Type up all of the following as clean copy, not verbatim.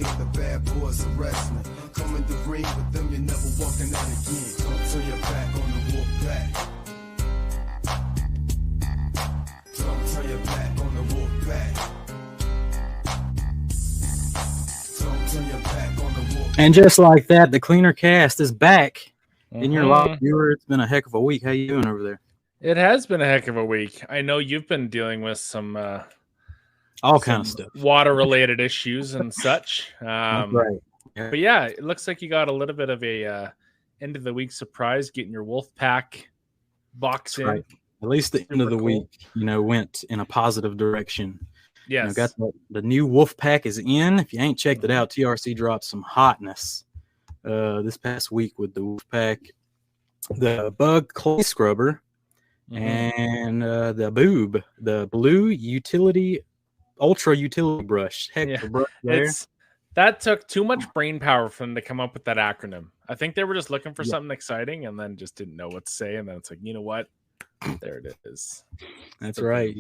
still the bad boys of wrestling. Come in the ring with them, you're never walking out again. Don't turn your back on the wolf pack. Don't turn your back on the wolf pack. Don't turn your back on the wolf pack. And just like that, the Cleaner Cast is back in your live viewer. It's been a heck of a week. How you doing over there? It has been a heck of a week. I know you've been dealing with some all kind of stuff, water-related issues and such. Right. Yeah. But yeah, it looks like you got a little bit of a end of the week surprise getting your Wolfpack box in. Right. At least the end of the week, went in a positive direction. Yes. Got the new Wolfpack is in. If you ain't checked it out, TRC dropped some hotness this past week with the Wolfpack, the Bug Clay Scrubber, and the Boob, the Blue Ultra Utility Brush. Heck, the brush there. That took too much brain power for them to come up with that acronym. I think they were just looking for something exciting and then just didn't know what to say. And then it's like, you know what? There it is. That's right.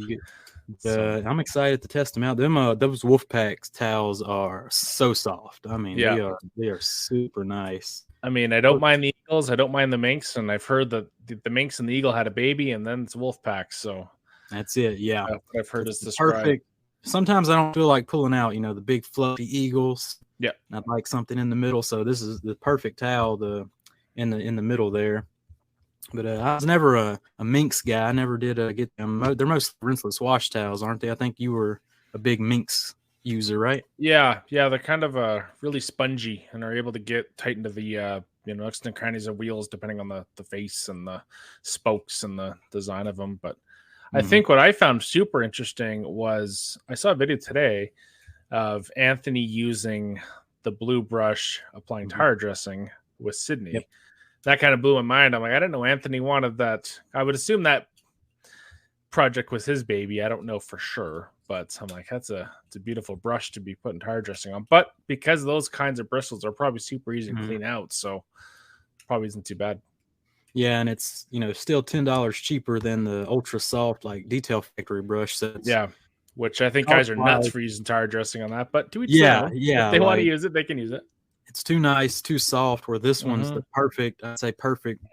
I'm excited to test them out. Those Wolfpack towels are so soft. I mean, they are super nice. I mean, I don't mind the Eagles. I don't mind the Minx. And I've heard that the Minx and the Eagle had a baby and then it's Wolfpack. So that's it. Yeah. I've heard it's described. Perfect. Sometimes I don't feel like pulling out, the big fluffy Eagles. Yeah. I'd like something in the middle. So this is the perfect towel in the middle there. But I was never a Minx guy. I never did get them. They're most rinseless wash towels, aren't they? I think you were a big Minx user, right? Yeah. They're kind of really spongy and are able to get tight into the nooks and crannies of wheels, depending on the face and the spokes and the design of them. But I think what I found super interesting was I saw a video today of Anthony using the blue brush applying tire dressing with Sydney. Yep. That kind of blew my mind. I'm like, I didn't know Anthony wanted that. I would assume that project was his baby. I don't know for sure, but I'm like, it's a beautiful brush to be putting tire dressing on. But because those kinds of bristles are probably super easy to clean out, so probably isn't too bad. Yeah, and it's still $10 cheaper than the ultra soft like Detail Factory brush sets. Yeah, which I think guys are nuts for using tire dressing on that. But do we? Yeah. If they want to use it, they can use it. It's too nice, too soft. Where this one's the perfect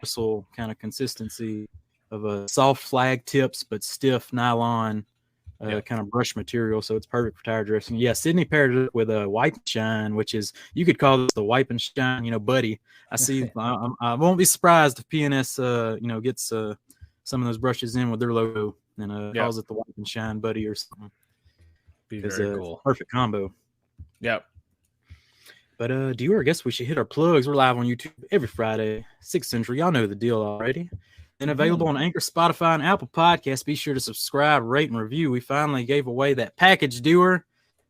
bristle kind of consistency of a soft flag tips but stiff nylon kind of brush material. So it's perfect for tire dressing. Yeah, Sydney paired it with a Wipe and Shine, which is you could call this the Wipe and Shine, buddy. I see. I won't be surprised if PNS, gets some of those brushes in with their logo and calls it the Wipe and Shine buddy or something. Be very cool. Perfect combo. Yep. But I guess we should hit our plugs. We're live on YouTube every Friday, 6 Central. Y'all know the deal already. And available on Anchor, Spotify, and Apple Podcasts. Be sure to subscribe, rate, and review. We finally gave away that package doer.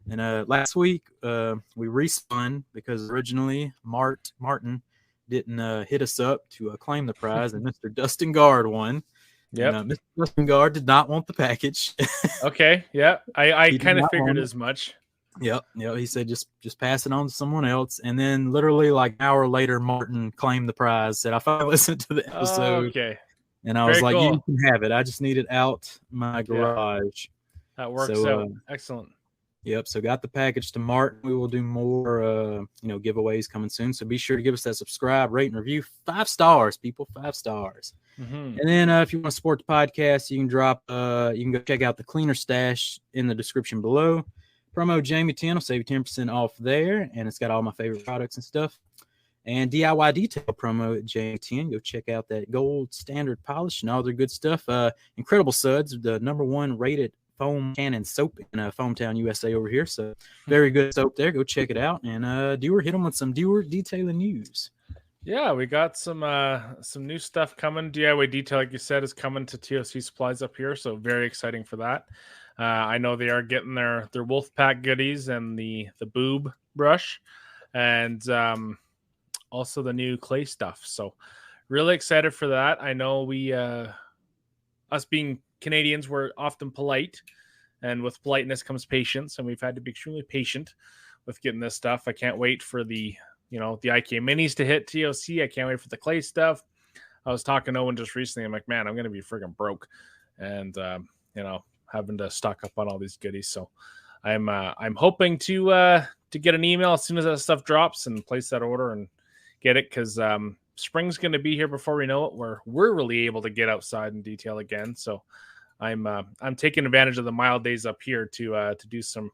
And last week, we respun because originally Martin didn't hit us up to claim the prize, and Mr. Dustin Guard won. Yeah, Mr. Dustin Guard did not want the package. Okay, yeah, I kind of figured as much. Yep. He said just pass it on to someone else, and then literally like an hour later, Martin claimed the prize. Said I finally listened to the episode. Okay, and I was like, cool. You can have it. I just need it out my garage. That works out. Excellent. Yep. So got the package to Martin. We will do more, giveaways coming soon. So be sure to give us that subscribe, rate, and review. 5 stars, people. 5 stars. And then if you want to support the podcast, you can you can go check out the Cleaner Stash in the description below. Promo Jamie 10 will save you 10% off there, and it's got all my favorite products and stuff. And DIY Detail promo at Jamie 10. Go check out that gold standard polish and all their good stuff. Incredible Suds, the #1 rated foam cannon soap in Foamtown, USA over here. So very good soap there. Go check it out. And Dewar, hit them with some Dewar detailing news. Yeah, we got some new stuff coming. DIY Detail, like you said, is coming to TOC Supplies up here. So very exciting for that. I know they are getting their Wolfpack goodies and the boob brush and also the new clay stuff. So really excited for that. I know we, us being Canadians, we're often polite, and with politeness comes patience. And we've had to be extremely patient with getting this stuff. I can't wait for the IK minis to hit TOC. I can't wait for the clay stuff. I was talking to Owen just recently. I'm like, man, I'm going to be friggin' broke. And, having to stock up on all these goodies. So I'm hoping to to get an email as soon as that stuff drops and place that order and get it, because spring's going to be here before we know it, where we're really able to get outside and detail again. So I'm taking advantage of the mild days up here to do some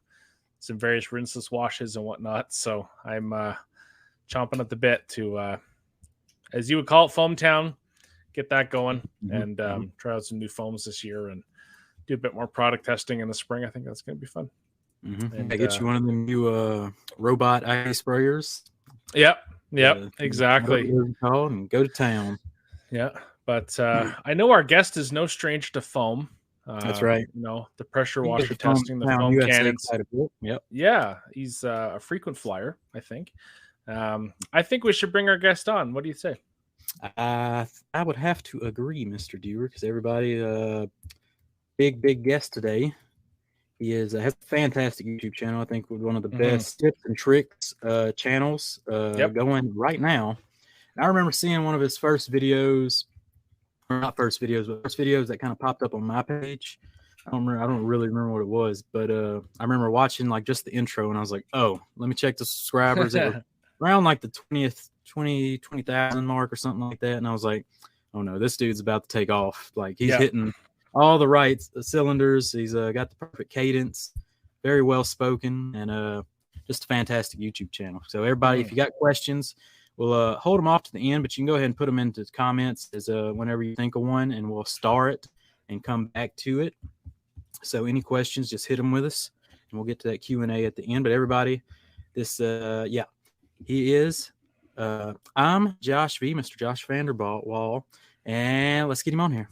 various rinseless washes and whatnot. So I'm chomping at the bit to, as you would call it, Foam Town, get that going and try out some new foams this year and do a bit more product testing in the spring. I think that's going to be fun. And I get you one of the new robot ice sprayers. Yep, exactly. And go to town. Yeah, but I know our guest is no stranger to foam. That's right. You know, the pressure washer testing, the foam cannons. Yep. Yeah, he's a frequent flyer, I think. I think we should bring our guest on. What do you say? I would have to agree, Mr. Dewar, because everybody, big guest today. He has a fantastic YouTube channel. I think one of the best tips and tricks channels going right now. And I remember seeing one of his first videos, or not first videos, but first videos that kind of popped up on my page. I don't really remember what it was, but I remember watching like just the intro, and I was like, oh, let me check the subscribers. It was around like the 20,000 mark or something like that, and I was like, oh no, this dude's about to take off. Like he's hitting all the right cylinders. He's got the perfect cadence, very well spoken, and just a fantastic YouTube channel. So everybody, if you got questions, we'll hold them off to the end, but you can go ahead and put them into the comments as whenever you think of one, and we'll star it and come back to it. So any questions, just hit them with us, and we'll get to that Q&A at the end. But everybody, this he is. I'm Josh V, Mr. Josh Vanderwaall, and let's get him on here.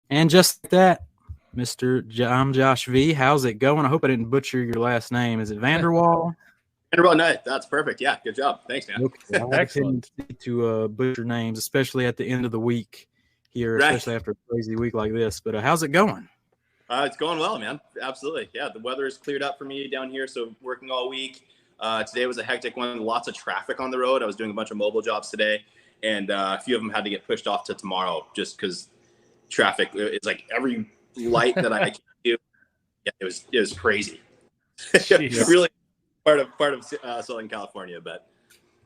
And just like that, I'm Josh V. How's it going? I hope I didn't butcher your last name. Is it Vanderwaall? Vanderwaall, no, that's perfect. Yeah, good job. Thanks, man. Okay. Excellent. To butcher names, especially at the end of the week here, especially after a crazy week like this. But how's it going? It's going well, man. Absolutely. Yeah, the weather has cleared up for me down here, so working all week. Today was a hectic one. Lots of traffic on the road. I was doing a bunch of mobile jobs today, and a few of them had to get pushed off to tomorrow just because traffic is like every light that I can do. Yeah, it was crazy. Really part of Southern California, but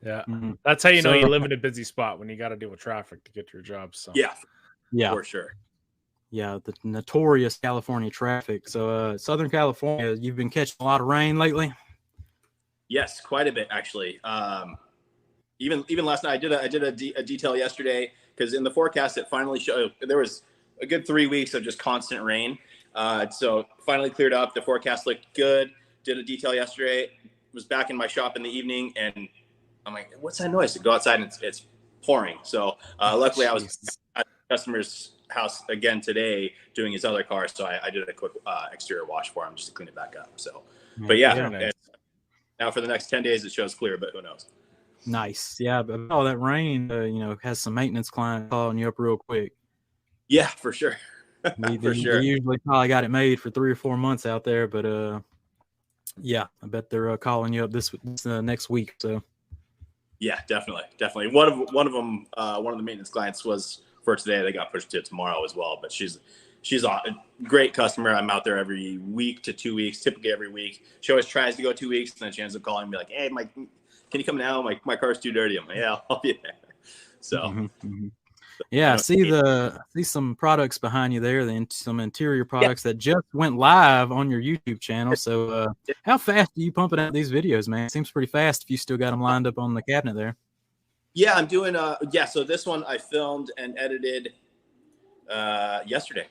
that's how you know you live in a busy spot, when you got to deal with traffic to get to your job. So yeah, for sure. Yeah, the notorious California traffic. So Southern California, you've been catching a lot of rain lately? Yes, quite a bit actually. Even last night I did a detail yesterday, because in the forecast it finally showed there was a good 3 weeks of just constant rain. So finally cleared up. The forecast looked good. Did a detail yesterday. Was back in my shop in the evening, and I'm like, "What's that noise?" To go outside, and it's pouring. So luckily, I was at the customer's house again today doing his other car, so I did a quick exterior wash for him just to clean it back up. So, but nice. Now for the next 10 days, it shows clear, but who knows? Nice, yeah. But all that rain, has some maintenance client calling you up real quick. Yeah, for sure. They usually probably got it made for 3 or 4 months out there, but I bet they're calling you up this next week. So yeah, definitely. One of them, one of the maintenance clients was for today. They got pushed to tomorrow as well. But she's a great customer. I'm out there every week to 2 weeks, typically every week. She always tries to go 2 weeks, and then she ends up calling me like, "Hey, Mike, can you come now? My car's too dirty." I'm like, "Yeah, I'll be there." So. Yeah, see some products behind you there, some interior products that just went live on your YouTube channel. So how fast are you pumping out these videos, man? It seems pretty fast if you still got them lined up on the cabinet there. Yeah, I'm doing so this one I filmed and edited yesterday.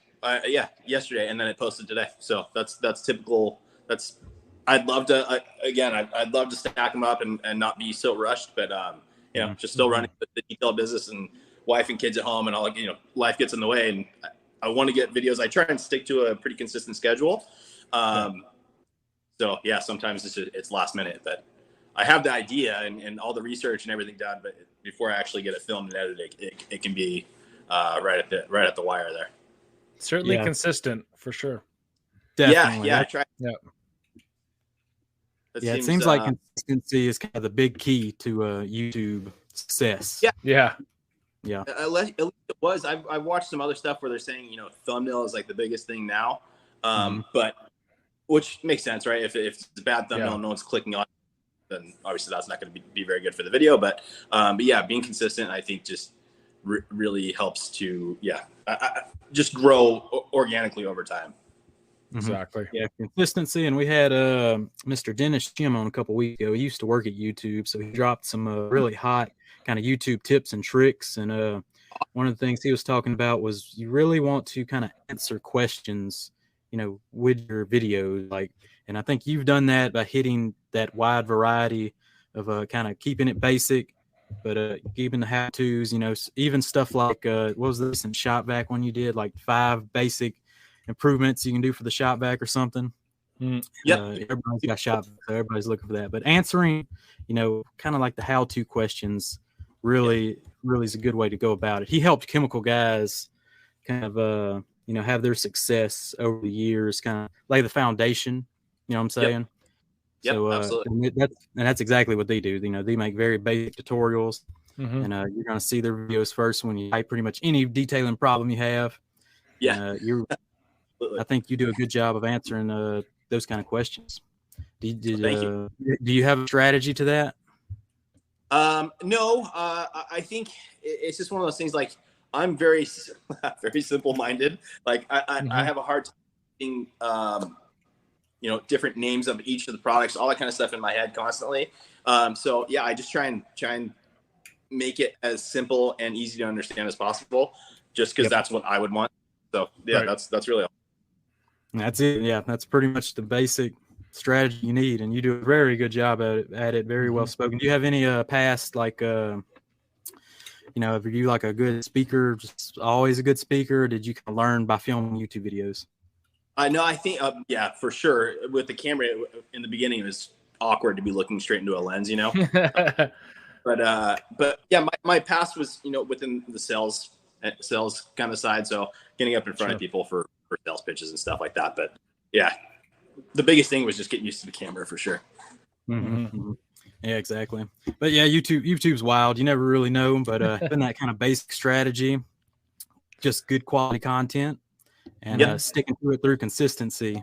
Yesterday, and then it posted today. So that's typical. I'd love to I'd love to stack them up and not be so rushed, but just still running the detail business and wife and kids at home, and all, life gets in the way, and I want to get videos. I try and stick to a pretty consistent schedule. So yeah, sometimes it's last minute, but I have the idea and all the research and everything done, but before I actually get it filmed and edited, it can be right at the wire there. Certainly consistent for sure. Definitely. Yeah, I try. Yeah. It seems like consistency is kind of the big key to YouTube success. Yeah. At least it was. I've watched some other stuff where they're saying, thumbnail is like the biggest thing now. But which makes sense, right? If it's a bad thumbnail and no one's clicking on it, then obviously that's not going to be very good for the video. But yeah, being consistent, I think just really helps to, just grow organically over time. Exactly. Yeah, consistency. And we had Mr. Dennis Jim on a couple weeks ago. He used to work at YouTube, so he dropped some really hot kind of YouTube tips and tricks. And one of the things he was talking about was you really want to kind of answer questions, with your videos. And I think you've done that by hitting that wide variety of kind of keeping it basic, but keeping the how-tos, even stuff like, what was this in shop vac when you did like 5 basic improvements you can do for the shop vac or something. Everybody's got shop vac, so everybody's looking for that. But answering, kind of like the how-to questions really is a good way to go about it. He helped chemical guys kind of, have their success over the years, kind of lay the foundation, you know what I'm saying? Yep, So absolutely. that's exactly what they do. They make very basic tutorials, and you're going to see their videos first when you type pretty much any detailing problem you have. I think you do a good job of answering those kind of questions. Do you have a strategy to that? No, I think it's just one of those things. Like, I'm very simple-minded. Like, I have a hard time thinking, different names of each of the products, all that kind of stuff in my head constantly. So yeah, I just try and make it as simple and easy to understand as possible, just because that's what I would want. So yeah, that's really all. That's it. Yeah, that's pretty much the basic strategy you need, and you do a very good job at it. Very well spoken. Do you have any past if you like a good speaker, just always a good speaker? Or did you kind of learn by filming YouTube videos? No, I think for sure. With the camera in the beginning, it was awkward to be looking straight into a lens, But yeah, my past was within the sales kind of side, so getting up in front of people for sales pitches and stuff like that. But yeah, the biggest thing was just getting used to the camera for sure. Yeah, exactly. But yeah, YouTube's wild. You never really know, but having that kind of basic strategy, just good quality content, and sticking to it through consistency.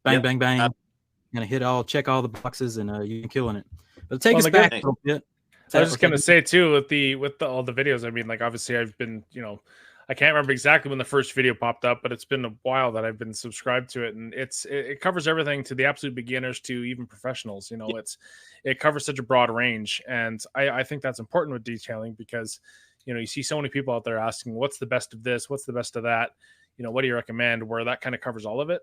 Bang, bang, bang. Gonna check all the boxes, and you're killing it. But take us back a little bit. I was just gonna say too, with all the videos. I mean, like, obviously, I've been, I can't remember exactly when the first video popped up, but it's been a while that I've been subscribed to it, and it covers everything to the absolute beginners to even professionals. It covers such a broad range, and I think that's important with detailing because you see so many people out there asking, what's the best of this, what's the best of that, what do you recommend, where that kind of covers all of it.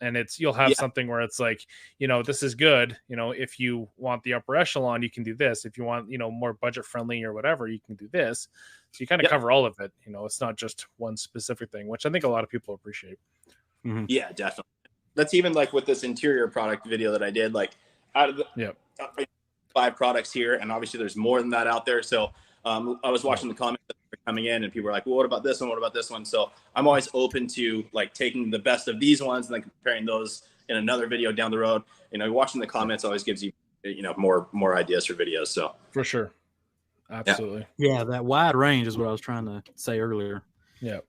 And you'll have something where it's like, this is good. If you want the upper echelon, you can do this. If you want, more budget friendly or whatever, you can do this. So you kind of cover all of it. It's not just one specific thing, which I think a lot of people appreciate. Yeah, definitely. That's even like with this interior product video that I did, like out of the 5 products here. And obviously there's more than that out there. So I was watching the comments that were coming in, and people were like, well, what about this one? What about this one? So I'm always open to like taking the best of these ones and then comparing those in another video down the road. Watching the comments always gives you, more ideas for videos. So for sure. Absolutely. Yeah, that wide range is what I was trying to say earlier. Yeah.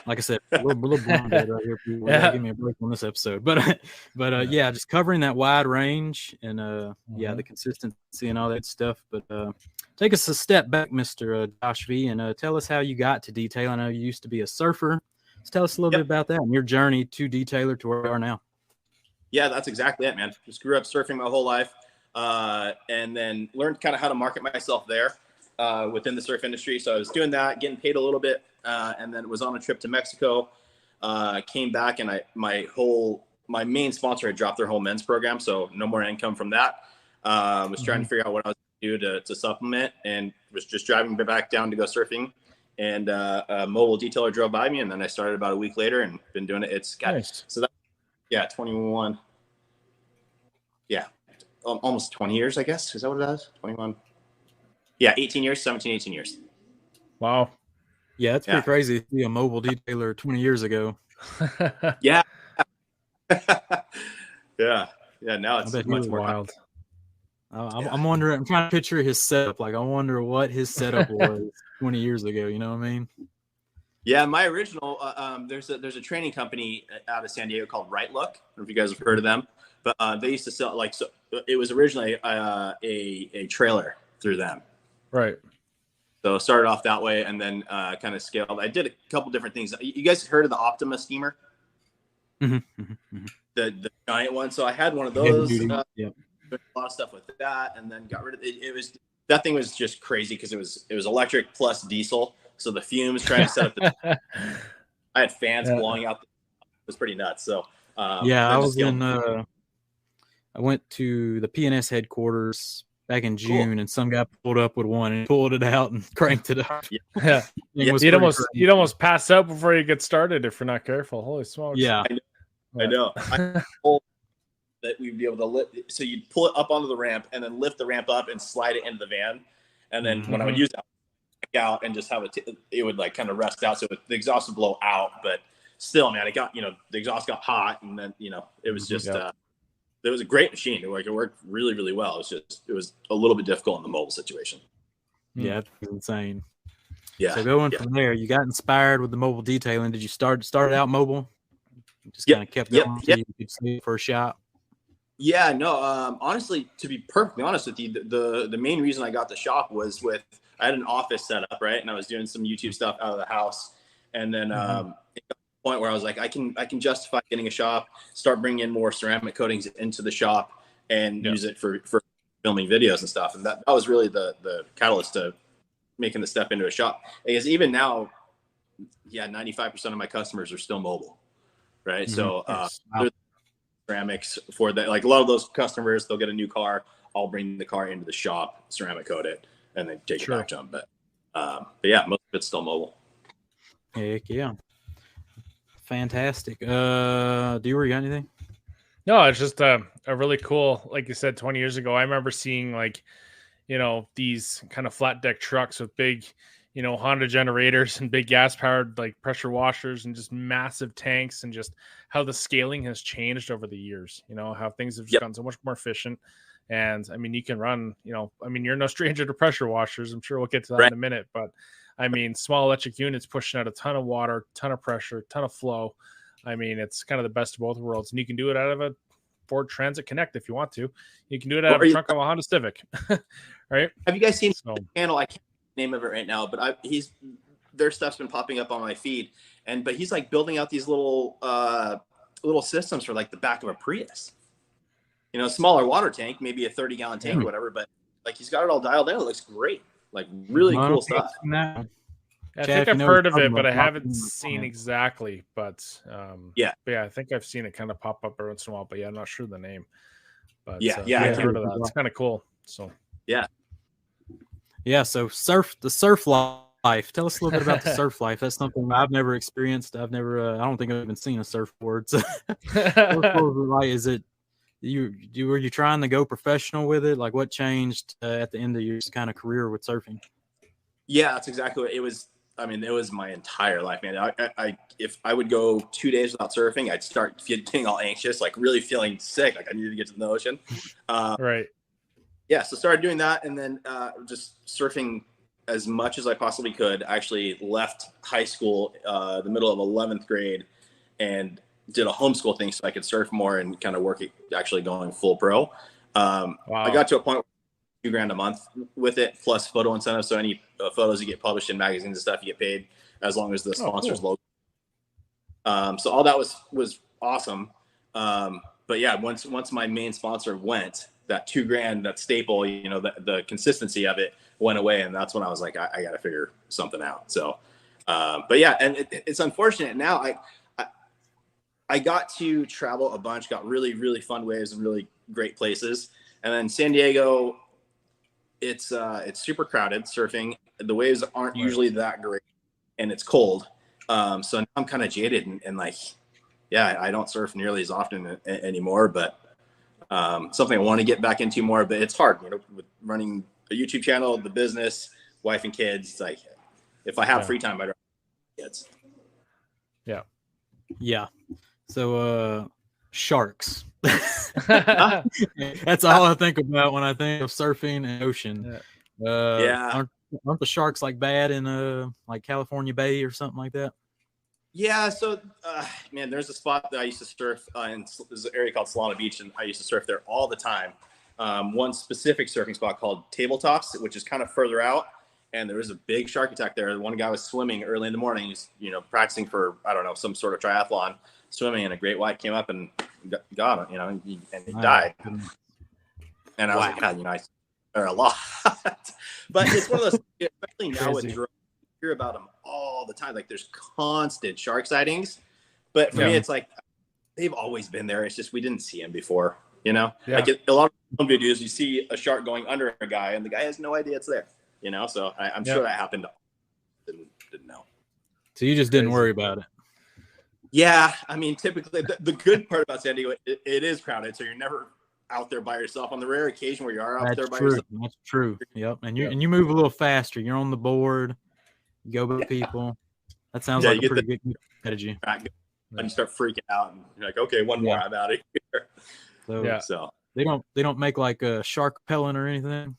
Like I said, a little blonde right here. People give me a break on this episode, but just covering that wide range and the consistency and all that stuff. But take us a step back, Mr. Josh V, and tell us how you got to detail. I know you used to be a surfer. Let's tell us a little bit about that and your journey to detailer to where you are now. Yeah, that's exactly it, man. Just grew up surfing my whole life, and then learned kind of how to market myself there within the surf industry. So I was doing that, getting paid a little bit, and then was on a trip to Mexico. Came back, and my main sponsor had dropped their whole men's program, so no more income from that. Was trying to figure out what I was going to do to supplement, and was just driving back down to go surfing. And a mobile detailer drove by me, and then I started about a week later and been doing it. It's got nice. So that 21. Yeah, almost 20 years, I guess. Is that what it is? 21. Yeah, 18 years, 17, 18 years. Wow. Yeah, it's pretty crazy to be a mobile detailer 20 years ago. Yeah. Yeah. Yeah, now it's much more wild. I'm wondering. I'm trying to picture his setup. Like, I wonder what his setup was 20 years ago. You know what I mean? Yeah, my original. There's a training company out of San Diego called Right Look. I don't know if you guys have heard of them, but they used to sell so. It was originally a trailer through them. Right. So started off that way, and then kind of scaled. I did a couple different things. You guys heard of the Optima steamer? The giant one. So I had one of those. Yeah. A lot of stuff with that, and then got rid of it. That thing was just crazy because it was electric plus diesel. So the fumes trying to set up I had fans blowing out. It was pretty nuts. So I was in. I went to the PNS headquarters back in June, and some guy pulled up with one and pulled it out and cranked it up. Yeah. You'd almost pass out before you get started if you're not careful. Holy smokes! Yeah, I know. That we'd be able to lift. So you'd pull it up onto the ramp and then lift the ramp up and slide it into the van. And then when I would use it, out and just have it would like kind of rest out. So the exhaust would blow out, but still, man, it got, the exhaust got hot, and then, it was just, it was a great machine. It worked really, really well. It was a little bit difficult in the mobile situation. Yeah, it's insane. Yeah. So going from there, you got inspired with the mobile detailing. Did you start out mobile? Just kind of kept going until you could see it for a shop. Yeah, no. Honestly, to be perfectly honest with you, the main reason I got the shop was I had an office set up, right, and I was doing some YouTube stuff out of the house, and then it got to the point where I was like, I can justify getting a shop, start bringing in more ceramic coatings into the shop, and use it for filming videos and stuff, and that was really the catalyst to making the step into a shop. Because even now, 95% of my customers are still mobile, right? So there's ceramics for that. Like a lot of those customers, they'll get a new car. I'll bring the car into the shop, ceramic coat it, and then take it back to them. But yeah, most of it's still mobile. Heck yeah. Fantastic. Do you got anything? No, it's just a really cool, like you said, 20 years ago, I remember seeing these kind of flat deck trucks with big, Honda generators and big gas powered like pressure washers and just massive tanks, and just how the scaling has changed over the years, how things have just gotten so much more efficient. And I mean, you can run, you're no stranger to pressure washers. I'm sure we'll get to that in a minute, but I mean, small electric units pushing out a ton of water, ton of pressure, ton of flow. I mean, it's kind of the best of both worlds, and you can do it out of a Ford Transit Connect if you want to. You can do it out of the trunk of a Honda Civic, right? Have you guys seen the channel? I can't name of it right now, but their stuff's been popping up on my feed, but he's like building out these little systems for like the back of a Prius. Smaller water tank, maybe a 30-gallon tank or whatever, but like he's got it all dialed in. It looks great. Like really cool stuff. I think I've heard of it, but I haven't seen exactly. But I think I've seen it kind of pop up every once in a while. But I'm not sure the name. But I've heard of that. It's kind of cool. So yeah. So the surf life. Tell us a little bit about the surf life. That's something I've never experienced. I don't think I've even seen a surfboard. So, is it? Were you trying to go professional with it? Like, what changed at the end of your kind of career with surfing? Yeah, that's exactly what it was. I mean, it was my entire life, man. If I would go 2 days without surfing, I'd start getting all anxious, like really feeling sick, like I needed to get to the ocean. Right. Yeah, so started doing that, and then just surfing as much as I possibly could. I actually left high school the middle of 11th grade and did a homeschool thing so I could surf more and kind of work actually going full pro. Wow. I got to a point where $2,000 a month with it, plus photo incentives. So any photos you get published in magazines and stuff, you get paid as long as the sponsor's logo. So all that was awesome. But yeah, once my main sponsor went, that $2,000, that staple, the consistency of it went away. And that's when I was like, I got to figure something out. So, but yeah, and it's unfortunate now. I got to travel a bunch, got really, really fun waves and really great places. And then San Diego, it's super crowded surfing. The waves aren't usually that great, and it's cold. So now I'm kind of jaded and like, I don't surf nearly as often anymore, but something I want to get back into more, but it's hard, with running a YouTube channel, the business, wife and kids. It's like, if I have free time, I'd rather kids. Yeah. Yeah. So Sharks. That's all I think about when I think of surfing and ocean. Aren't the sharks like bad in like California Bay or something like that? Yeah, so man, there's a spot that I used to surf in. There's an area called Solana Beach, and I used to surf there all the time. One specific surfing spot called Tabletops, which is kind of further out, and there was a big shark attack there. One guy was swimming early in the morning. He's practicing for some sort of triathlon, swimming, and a great white came up and got him, and he died. And I was like, God, I surf a lot, but it's one of those, especially now with drones. Hear about them all the time. Like there's constant shark sightings, but for me, it's like they've always been there. It's just we didn't see them before, Like a lot of videos, you see a shark going under a guy, and the guy has no idea it's there, So I'm sure that happened. Didn't know. So you just didn't worry about it. Yeah, I mean, typically the good part about San Diego, it is crowded, so you're never out there by yourself. On the rare occasion where you are out there by yourself, that's true. Yep, and you move a little faster. You're on the board. Go with people. That sounds like a pretty good strategy. And you start freaking out, and you're like, okay, one more, I'm out of here. So they don't make like a shark repellent or anything.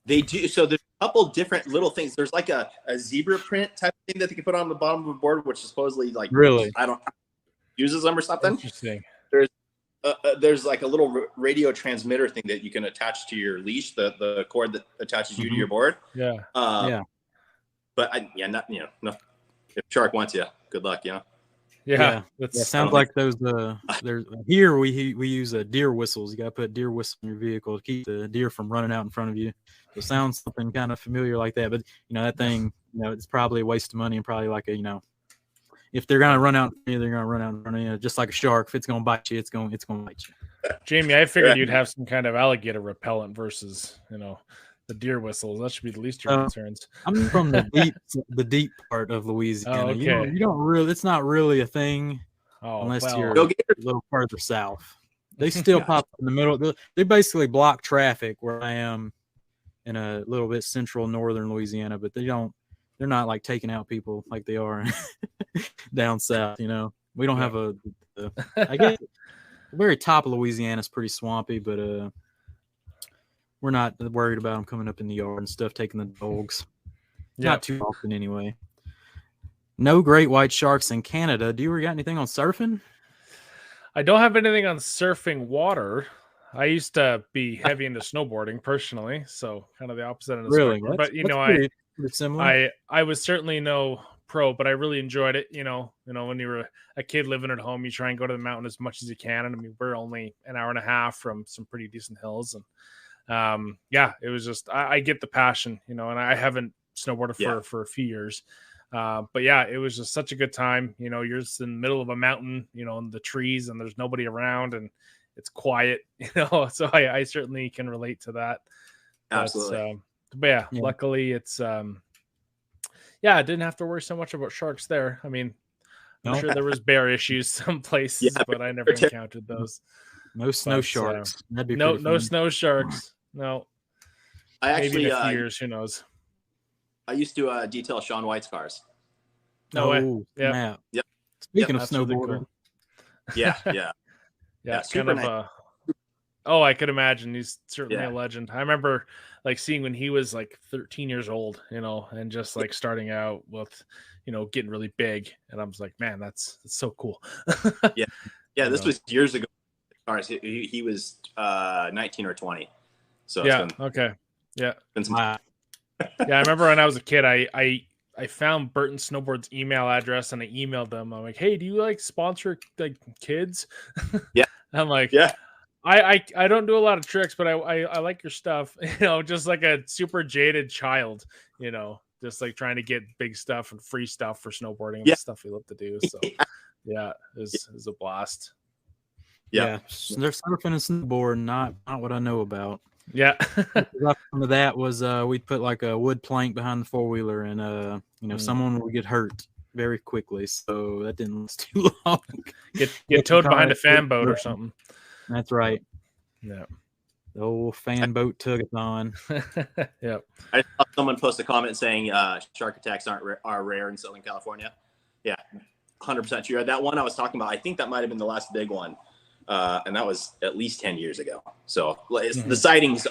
They do. So there's a couple different little things. There's like a zebra print type thing that they can put on the bottom of a board, which is supposedly like uses them or something. Interesting. There's like a little radio transmitter thing that you can attach to your leash, the cord that attaches you to your board. But no. If shark wants you, good luck. Yeah. Sounds like those. There's here we use deer whistles. You got to put a deer whistle in your vehicle to keep the deer from running out in front of you. It sounds something kind of familiar like that, but that thing, it's probably a waste of money and probably like if they're gonna run out, they're gonna run out in front of you. Just like a shark, if it's gonna bite you, it's gonna bite you. Jamie, I figured you'd have some kind of alligator repellent versus the deer whistles. That should be the least of your concerns. I'm from the deep part of Louisiana. Okay. You don't really. It's not really a thing unless you're a little further south. They still pop in the middle. They basically block traffic where I am in a little bit central northern Louisiana, but they're not like taking out people like they are down south. We don't have I guess the very top of Louisiana is pretty swampy, but we're not worried about them coming up in the yard and stuff, taking the dogs. Not too often anyway. No great white sharks in Canada. Do you got anything on surfing? I don't have anything on surfing water. I used to be heavy into snowboarding personally, so kind of the opposite of the spectrum. But pretty similar. I was certainly no pro, but I really enjoyed it. When you were a kid living at home, you try and go to the mountain as much as you can. And I mean, we're only an hour and a half from some pretty decent hills, and it was just I get the passion, and I haven't snowboarded for a few years. But it was just such a good time. You're just in the middle of a mountain, in the trees, and there's nobody around, and it's quiet, so I certainly can relate to that. Absolutely. Luckily it's I didn't have to worry so much about sharks there. I mean, I'm sure there was bear issues some places, but I never encountered those. No snow sharks. That'd be no snow sharks. No. Maybe in a few years, who knows? I used to detail Sean White's cars. No way. Yeah. Yep. Speaking of snowboarding. Really cool. Yeah. It's kind of I could imagine. He's certainly a legend. I remember seeing when he was 13 years old, and just starting out with, getting really big. And I was like, man, that's so cool. Yeah. This was years ago. He was 19 or 20. So okay. Yeah. Wow. I remember when I was a kid, I found Burton Snowboard's email address and I emailed them. I'm like, hey, do you sponsor kids? Yeah. I'm like, I don't do a lot of tricks, but I like your stuff. Just like a super jaded child, just trying to get big stuff and free stuff for snowboarding and stuff we love to do. So it was a blast. Yeah. They're surfing and snowboarding, not what I know about. Yeah. Some of that was we'd put a wood plank behind the four-wheeler and someone would get hurt very quickly, so that didn't last too long. Get towed behind a fan boat or something. That's right. Yeah. The old fan boat tug-a-thon. Yep. I saw someone post a comment saying shark attacks are rare in Southern California. Yeah, 100% true. That one I was talking about, I think that might have been the last big one. and that was at least 10 years ago. So the sightings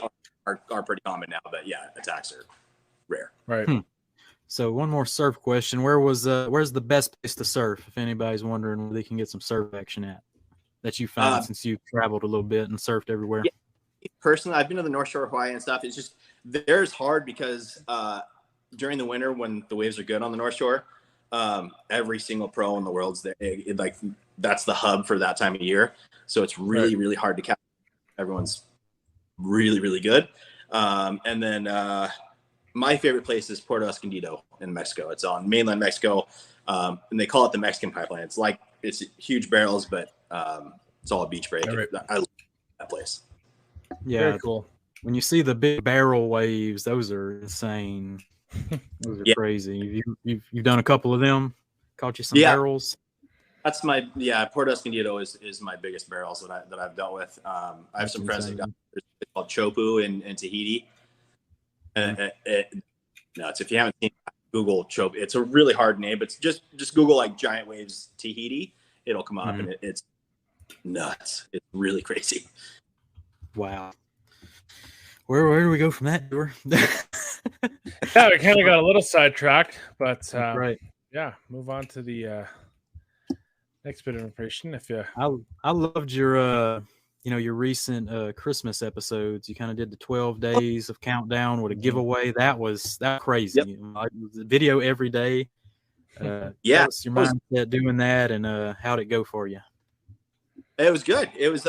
are pretty common now, but yeah, attacks are rare. Right. So one more surf question: where's the best place to surf? If anybody's wondering where they can get some surf action at, that you found since you've traveled a little bit and surfed everywhere. Yeah, personally, I've been to the North Shore of Hawaii and stuff. It's just there's hard because during the winter when the waves are good on the North Shore, every single pro in the world's there. Like that's the hub for that time of year. So it's really, really hard to catch. Everyone's really, really good. And then my favorite place is Puerto Escondido in Mexico. It's on mainland Mexico, and they call it the Mexican pipeline. It's huge barrels, but it's all a beach break. Right. I love that place. Yeah, Very cool. When you see the big barrel waves, those are insane. Those are crazy. You've done a couple of them. Caught you some barrels. That's Puerto Escondido is my biggest barrels that I've dealt with. I have some friends that got it's called Chopu in Tahiti. And if you haven't seen it, Google Chopu. It's a really hard name, but just Google like giant waves Tahiti. It'll come up and it's nuts. It's really crazy. Wow. Where do we go from that, tour? Yeah, we kind of got a little sidetracked, but right. Yeah, move on to the next bit of information. I loved your your recent Christmas episodes. You kind of did the 12 days of countdown with a giveaway. That was crazy. Yep. Like, the video every day. What's your mindset doing that, and how'd it go for you? It was good. It was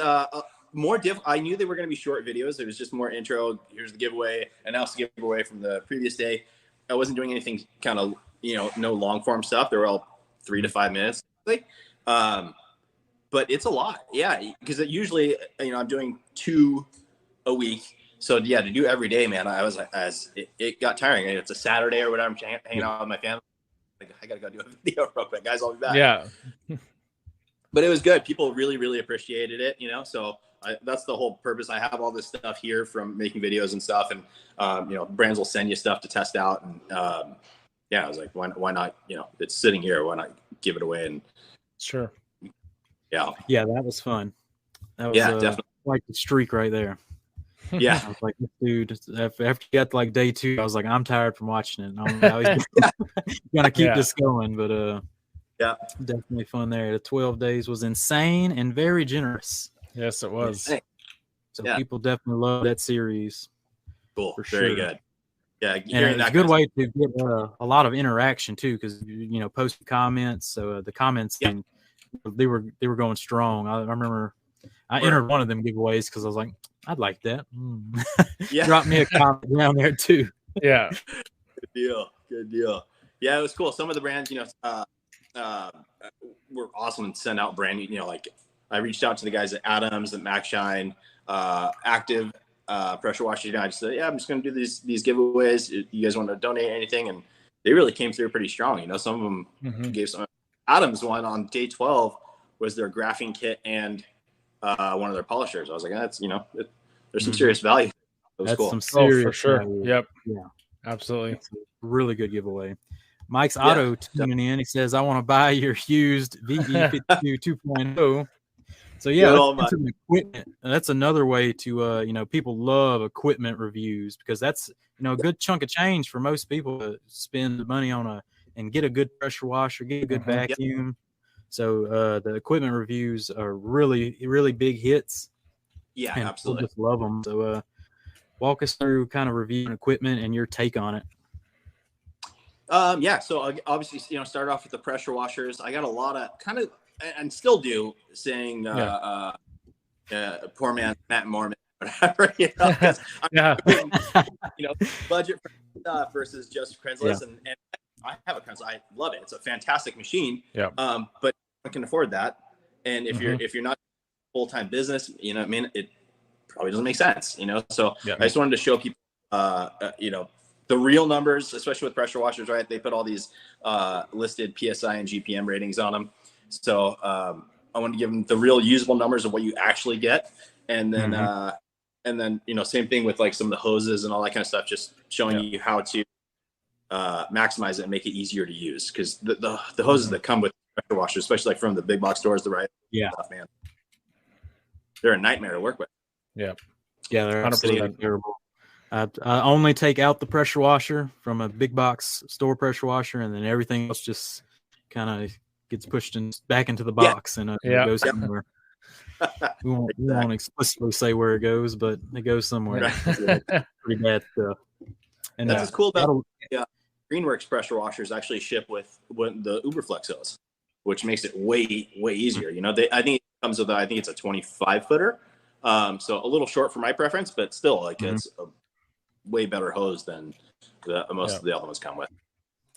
more I knew they were going to be short videos. It was just more intro. Here's the giveaway. Announce the giveaway from the previous day. I wasn't doing anything kind of, no long form stuff. They were all 3 to 5 minutes. But it's a lot. Yeah. Because usually, I'm doing 2 a week. So to do every day, man, it got tiring. It's a Saturday or whatever. I'm hanging out with my family. I got to go do a video real quick, guys. I'll be back. Yeah. But it was good. People really, really appreciated it, so that's the whole purpose. I have all this stuff here from making videos and stuff, and brands will send you stuff to test out, and I was like, why not? It's sitting here. Why not give it away? And sure, yeah, that was fun. That was definitely like the streak right there. Yeah, I was like, dude, after you got to like day 2, I was like, I'm tired from watching it. I'm always gonna keep this going, but yeah, definitely fun there. The 12 days was insane and very generous. Yes, it was. So people definitely love that series. Cool. For Very sure. good. Yeah. And it's a good way to get a lot of interaction too, because post comments. So the comments, they were going strong. I remember I entered one of them giveaways because I was like, I'd like that. Drop me a comment down there too. Yeah. Good deal. Yeah, it was cool. Some of the brands, were awesome and sent out brand new, like I reached out to the guys at Adams, at MacShine, Active, Pressure Washer. I just said, I'm just going to do these giveaways. You guys want to donate anything? And they really came through pretty strong. Some of them gave some. Adams one on day 12 was their graphing kit and one of their polishers. I was like, that's, there's some serious value. It was that's cool. some serious for sure. value. Yep. Yeah. Absolutely. That's a really good giveaway. Mike's Auto tuning in. He says, I want to buy your used VE52 2.0. So that's equipment. That's another way to people love equipment reviews, because that's a good chunk of change for most people to spend money on and get a good pressure washer, get a good vacuum. So the equipment reviews are really, really big hits. Yeah, and absolutely. People just love them. So walk us through kind of reviewing equipment and your take on it. So obviously, start off with the pressure washers. I got a lot of kind of, and still do, saying poor man Matt Mormon, whatever, budget versus just Craigslist, and I have a Craigslist. I love it. It's a fantastic machine. Yeah. But I can afford that, and if you're not full-time business, it probably doesn't make sense. So I just wanted to show people, the real numbers, especially with pressure washers, right? They put all these listed PSI and GPM ratings on them. So I want to give them the real usable numbers of what you actually get. And then, same thing with like some of the hoses and all that kind of stuff, just showing you how to maximize it and make it easier to use. Because the hoses that come with pressure washers, especially like from the big box stores, the right stuff, man. they're a nightmare to work with. Yeah, they're 100%. absolutely terrible. I only take out the pressure washer from a big box store pressure washer, and then everything else just kind of gets pushed back into the box and it goes somewhere. We won't explicitly say where it goes, but it goes somewhere. Pretty bad stuff. And that's what's cool about Greenworks pressure washers actually ship with the Uberflex hose, which makes it way easier. You know, I think it comes with it's a 25-footer, so a little short for my preference, but still it's a way better hose than most of the other ones come with.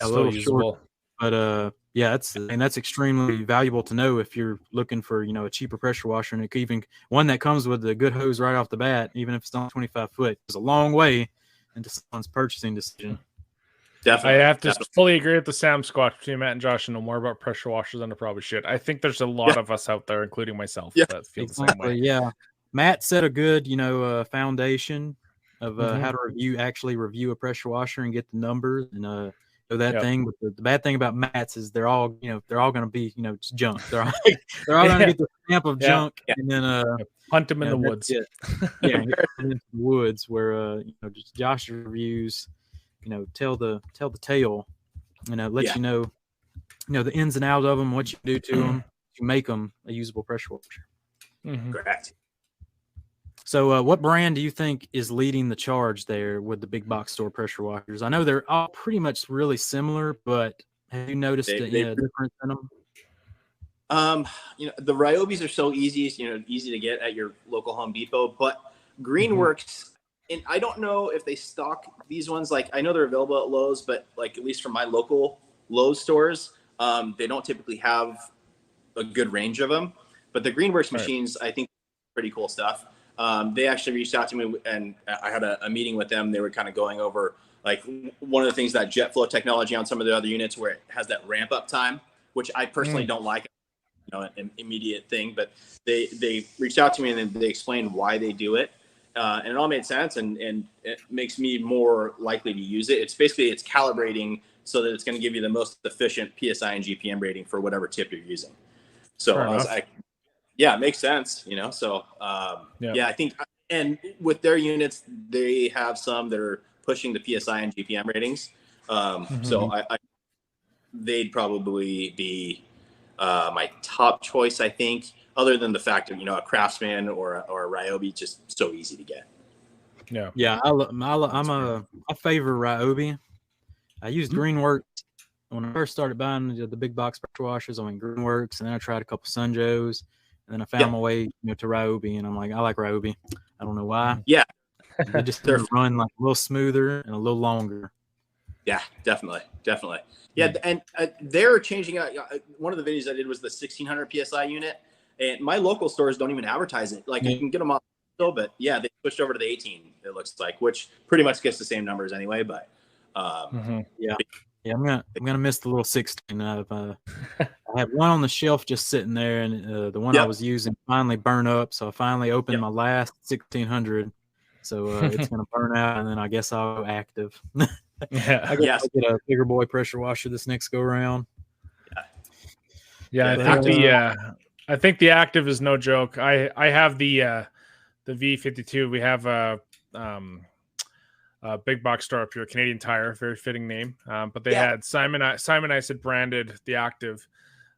A little short, but that's extremely valuable to know if you're looking for a cheaper pressure washer, and it could even one that comes with a good hose right off the bat, even if it's only 25 foot. It's a long way into someone's purchasing decision. Definitely, I have to fully agree with the Sam Squatch between Matt and Josh and know more about pressure washers than I probably should. I think there's a lot of us out there, including myself, that feel the same way. Yeah, Matt set a good foundation of how to review a pressure washer and get the numbers and know that thing. But the bad thing about Matt's is they're all going to be just junk. They're all going to get the stamp of junk and then hunt them in the woods. in the woods where just Josh's reviews tell the tale, let you know the ins and outs of them, what you do to them to make them a usable pressure washer. Correct. So what brand do you think is leading the charge there with the big box store pressure washers? I know they're all pretty much really similar, but have you noticed a difference in them? The Ryobis are so easy to get at your local Home Depot, but Greenworks, and I don't know if they stock these ones. Like, I know they're available at Lowe's, but like, at least from my local Lowe's stores, they don't typically have a good range of them. But the Greenworks machines, I think, pretty cool stuff. They actually reached out to me, and I had a meeting with them. They were kind of going over like one of the things, that jet flow technology on some of the other units where it has that ramp up time, which I personally don't like, an immediate thing, but they reached out to me and they explained why they do it. And it all made sense, and it makes me more likely to use it. It's calibrating so that it's going to give you the most efficient PSI and GPM rating for whatever tip you're using. So I was like, it makes sense, So I think, and with their units, they have some that are pushing the PSI and GPM ratings. So they'd probably be my top choice, I think. Other than the fact of a Craftsman or a Ryobi, just so easy to get. I favor Ryobi. I used Greenworks when I first started buying the big box pressure washers. I went Greenworks, and then I tried a couple Sunjos, and then I found my way to Ryobi, and I'm like, I like Ryobi. I don't know why. Yeah, they just run like a little smoother and a little longer. Yeah, definitely. Yeah, and they're changing out. One of the videos I did was the 1600 PSI unit. And my local stores don't even advertise it. Like, you can get them off still, but they switched over to the 18, it looks like, which pretty much gets the same numbers anyway. But I'm gonna miss the little 16. I had one on the shelf just sitting there, and the one I was using finally burned up. So I finally opened my last 1600. So it's gonna burn out, and then I guess I'll go active. I guess I'll get a bigger boy pressure washer this next go around. I think the active is no joke. I have the V52. We have a big box store up here, Canadian Tire, very fitting name. But they had Simon Ice had branded the active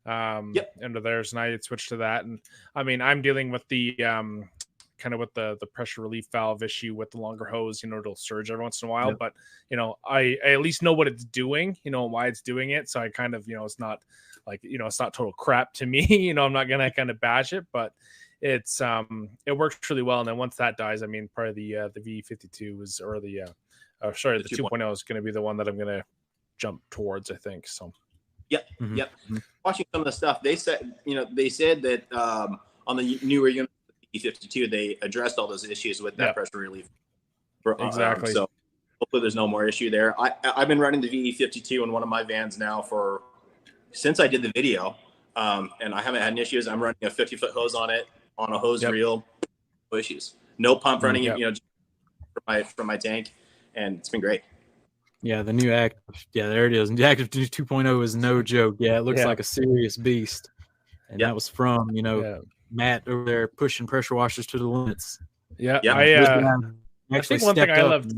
into theirs, and I had switched to that. And I mean, I'm dealing with the kind of with the pressure relief valve issue with the longer hose. It'll surge every once in a while, but I at least know what it's doing. Why it's doing it. So I kind of it's not like it's not total crap to me. I'm not gonna kind of bash it, but it's it works really well. And then once that dies, I mean, probably the V52 is, or the 2.0 is going to be the one that I'm going to jump towards, I think. So watching some of the stuff, they said that on the newer unit, the V52, they addressed all those issues with that pressure relief. Exactly. So hopefully there's no more issue there. I've been running the V52 in one of my vans now since I did the video, and I haven't had any issues. I'm running a 50-foot hose on it, on a hose reel. No issues. No pump running from my tank, and it's been great. Yeah, the new Active. Yeah, there it is. The Active 2.0 is no joke. Yeah, it looks like a serious beast. And that was from, Matt over there pushing pressure washers to the limits. Yeah, Yeah. I think one thing I loved,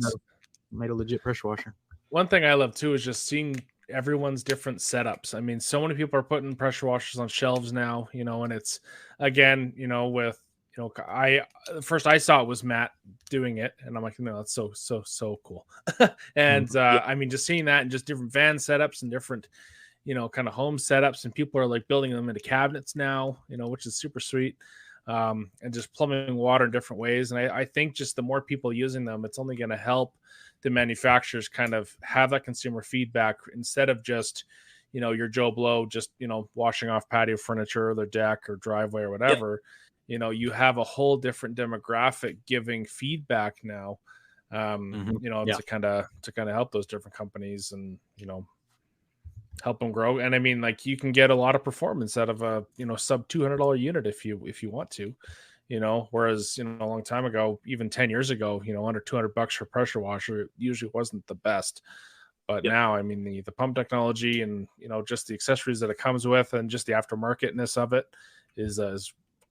made a legit pressure washer. one thing I love too is just seeing everyone's different setups. I mean, so many people are putting pressure washers on shelves now, and it's again, with the first I saw it was Matt doing it, and I'm like, no, that's so cool. And I mean, just seeing that and just different van setups and different, kind of home setups, and people are like building them into cabinets now, which is super sweet. And just plumbing water in different ways. And I think just the more people using them, it's only going to help the manufacturers kind of have that consumer feedback instead of just, your Joe Blow, just, washing off patio furniture or their deck or driveway or whatever. You have a whole different demographic giving feedback now, to kind of help those different companies and, help them grow. And I mean, like, you can get a lot of performance out of a, sub $200 unit if you want to, whereas, a long time ago, even 10 years ago, under $200 for pressure washer, it usually wasn't the best. But now, I mean, the pump technology and, just the accessories that it comes with and just the aftermarketness of it is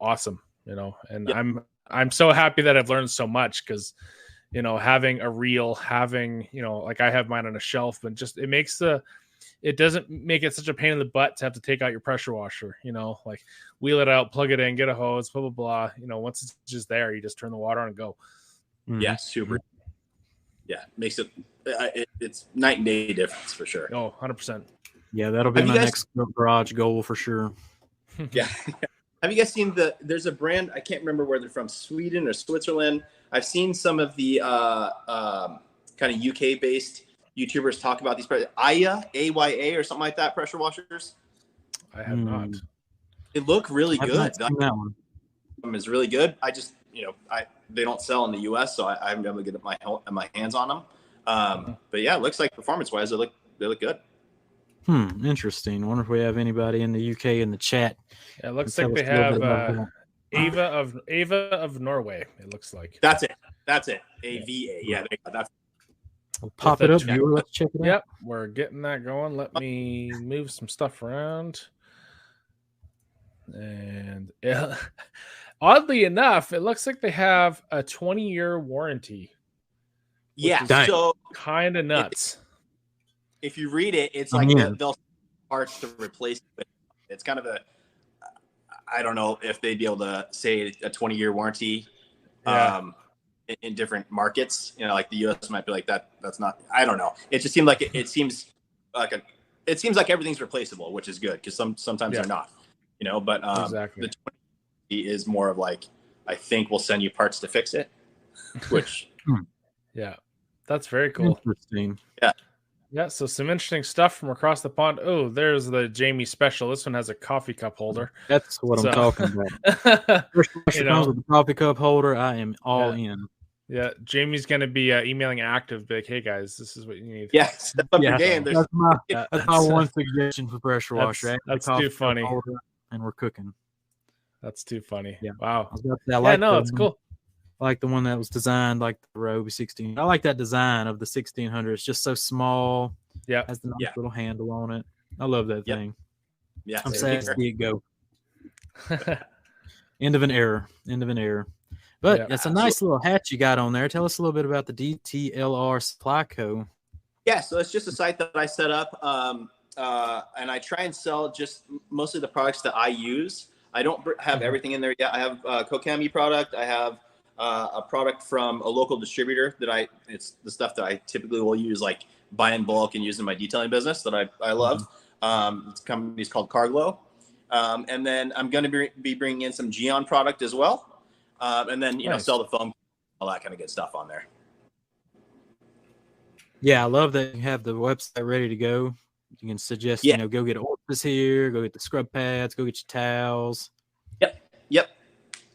awesome, and I'm so happy that I've learned so much because, having a reel, like I have mine on a shelf, but just it doesn't make it such a pain in the butt to have to take out your pressure washer, like wheel it out, plug it in, get a hose, blah, blah, blah. Once it's just there, you just turn the water on and go. Yeah. Super. Yeah. Makes it's night and day difference for sure. Oh, 100%. Yeah. That'll be my next garage goal for sure. Yeah. Have you guys seen there's a brand, I can't remember where they're from, Sweden or Switzerland. I've seen some of the kind of UK based YouTubers talk about these Aya, AYA or something like that, pressure washers. I have not. They look really good. That one is really good. I just, they don't sell in the US, so I haven't been able to get my hands on them. But yeah, it looks like performance wise, they look good. Interesting. Wonder if we have anybody in the UK in the chat. Yeah, it looks like they have Ava of Norway. It looks like that's it. AVA. Yeah, that's. We'll pop it up. Viewer. Let's check it out. Yep, we're getting that going. Let me move some stuff around. And oddly enough, it looks like they have a 20-year warranty. Yeah, so kind of nuts. If you read it, it's like they'll parts to replace it. It's kind of I don't know if they'd be able to say a 20-year warranty. In different markets, like the US might be like that. That's not, I don't know. It just seemed like it seems like everything's replaceable, which is good because sometimes they're not, but exactly. The 20 is more of like, I think we'll send you parts to fix it, which yeah, that's very cool. Interesting. Yeah, so some interesting stuff from across the pond. Oh, there's the Jamie special. This one has a coffee cup holder. That's what I'm talking about. First comes with the coffee cup holder. I am all in. Yeah, Jamie's going to be emailing Active, be like, hey guys, this is what you need. Yeah, step up your game. That's my one suggestion for pressure washer. That's too funny. And we're cooking. That's too funny. Yeah. Wow. That's cool. I like the one that was designed like the Roby 16. I like that design of the 1600. It's just so small. Yeah. Has the nice little handle on it. I love that thing. Yeah. I'm sad to see it go. End of an era. But it's a nice little hat you got on there. Tell us a little bit about the DTLR Supply Co. Yeah, so it's just a site that I set up, and I try and sell just mostly the products that I use. I don't have everything in there yet. I have a Kokami product. I have a product from a local distributor it's the stuff that I typically will use, like buy in bulk and use in my detailing business that I love. This company is called Carglow. And then I'm going to be bringing in some Geon product as well. And then, sell the foam, all that kind of good stuff on there. Yeah, I love that you have the website ready to go. You can suggest, go get Orpus here, go get the scrub pads, go get your towels. Yep.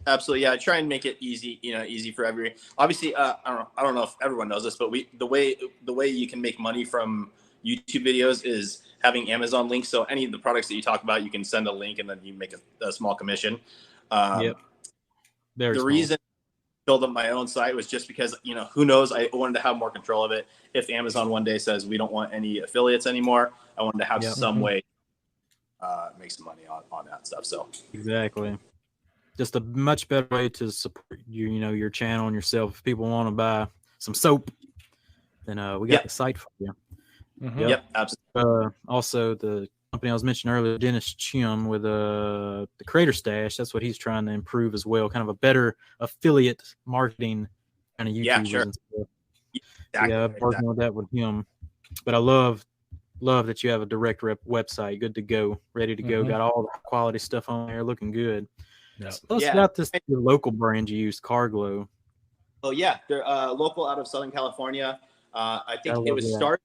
Absolutely. Yeah. I try and make it easy, easy for everyone. Obviously, I don't know if everyone knows this, but the way you can make money from YouTube videos is having Amazon links. So any of the products that you talk about, you can send a link and then you make a small commission. The reason I built up my own site was just because, who knows, I wanted to have more control of it. If Amazon one day says we don't want any affiliates anymore, I wanted to have some way make some money on that stuff. So exactly. just a much better way to support your channel and yourself. If people want to buy some soap, then we got the site for you. Mm-hmm. Yep, absolutely. Also, the company I was mentioning earlier, Dennis Chim with the Creator Stash, that's what he's trying to improve as well. Kind of a better affiliate marketing kind of YouTubers sure. and stuff. Exactly, I'm working with that with him. But I love that you have a direct rep website, good to go, ready to go. Mm-hmm. Got all the quality stuff on there, looking good. Yep. So tell us about this your local brand you use, Carglow. Oh yeah, they're local out of Southern California. I think it was started,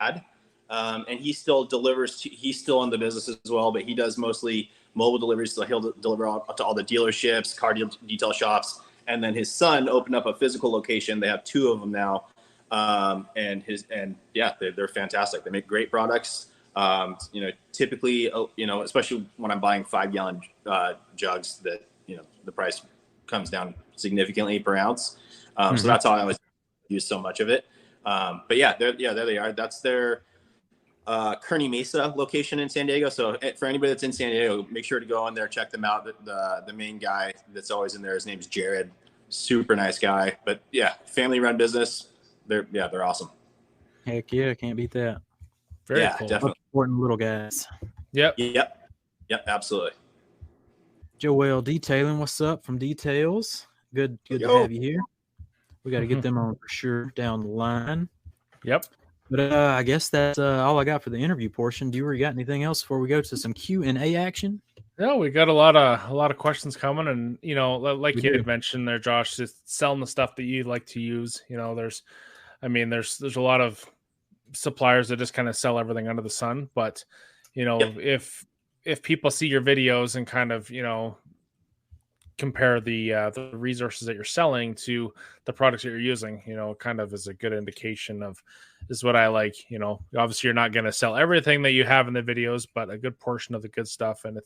and he still delivers. He's still in the business as well, but he does mostly mobile deliveries. So he'll deliver out to all the dealerships, car detail shops, and then his son opened up a physical location. They have 2 of them now, they're fantastic. They make great products. Typically, especially when I'm buying 5-gallon jugs, that the price comes down significantly per ounce. So that's how I always use so much of it. But there they are. That's their Kearney Mesa location in San Diego. So for anybody that's in San Diego, make sure to go in there, check them out. The main guy that's always in there, his name's Jared. Super nice guy. But family run business. They're awesome. Heck yeah, can't beat that. Very cool. Definitely. Important little guys. Yep, absolutely. Joel Detailing, what's up from Details? Good to have you here. We got to get them on for sure down the line. Yep. But I guess that's all I got for the interview portion. Do you got anything else before we go to some Q&A action? Yeah, we got a lot of questions coming, and like you had mentioned there, Josh, just selling the stuff that you like to use. There's a lot of suppliers that just kind of sell everything under the sun, but if people see your videos and kind of compare the resources that you're selling to the products that you're using, kind of is a good indication of this is what I like. Obviously you're not going to sell everything that you have in the videos, but a good portion of the good stuff, and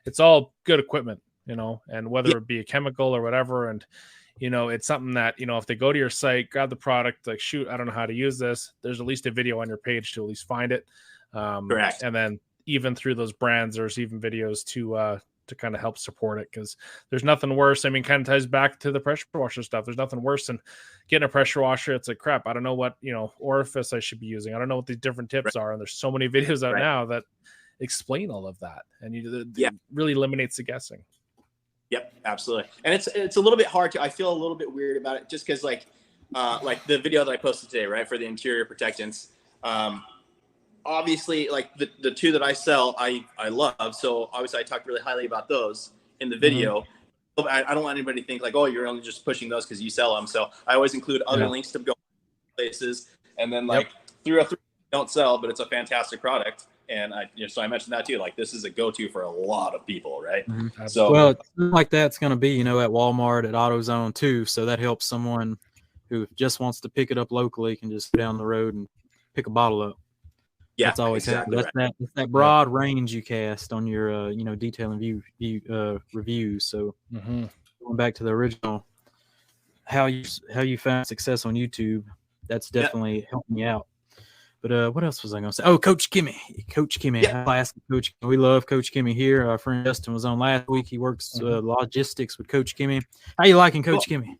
it's all good equipment, and whether it be a chemical or whatever, and it's something that if they go to your site, grab the product, like, shoot, I don't know how to use this, there's at least a video on your page to at least find it. Correct. And then even through those brands, there's even videos to kind of help support it, because there's nothing worse. Kind of ties back to the pressure washer stuff. There's nothing worse than getting a pressure washer. It's like, crap, I don't know what orifice I should be using. I don't know what these different tips are, and there's so many videos out now that explain all of that, and it really eliminates the guessing. Yep, absolutely. And it's a little bit hard I feel a little bit weird about it, just because like the video that I posted today, right, for the interior protectants. Obviously, like the 2 that I sell, I love. So obviously I talked really highly about those in the video. I don't want anybody to think like, oh, you're only just pushing those because you sell them. So I always include other links to go places. And then like 3 don't sell, but it's a fantastic product. And so I mentioned that too. Like, this is a go-to for a lot of people, right? Mm-hmm. So like that's going to be, at Walmart, at AutoZone too. So that helps someone who just wants to pick it up locally can just go down the road and pick a bottle up. Yeah, that's always exactly that's that broad range you cast on your detail and view reviews. So going back to the original, how you found success on YouTube, that's definitely helped me out. But what else was I going to say? Oh, Coach Kimmy. Classic Coach. We love Coach Kimmy here. Our friend Justin was on last week. He works logistics with Coach Kimmy. How you liking Coach Kimmy?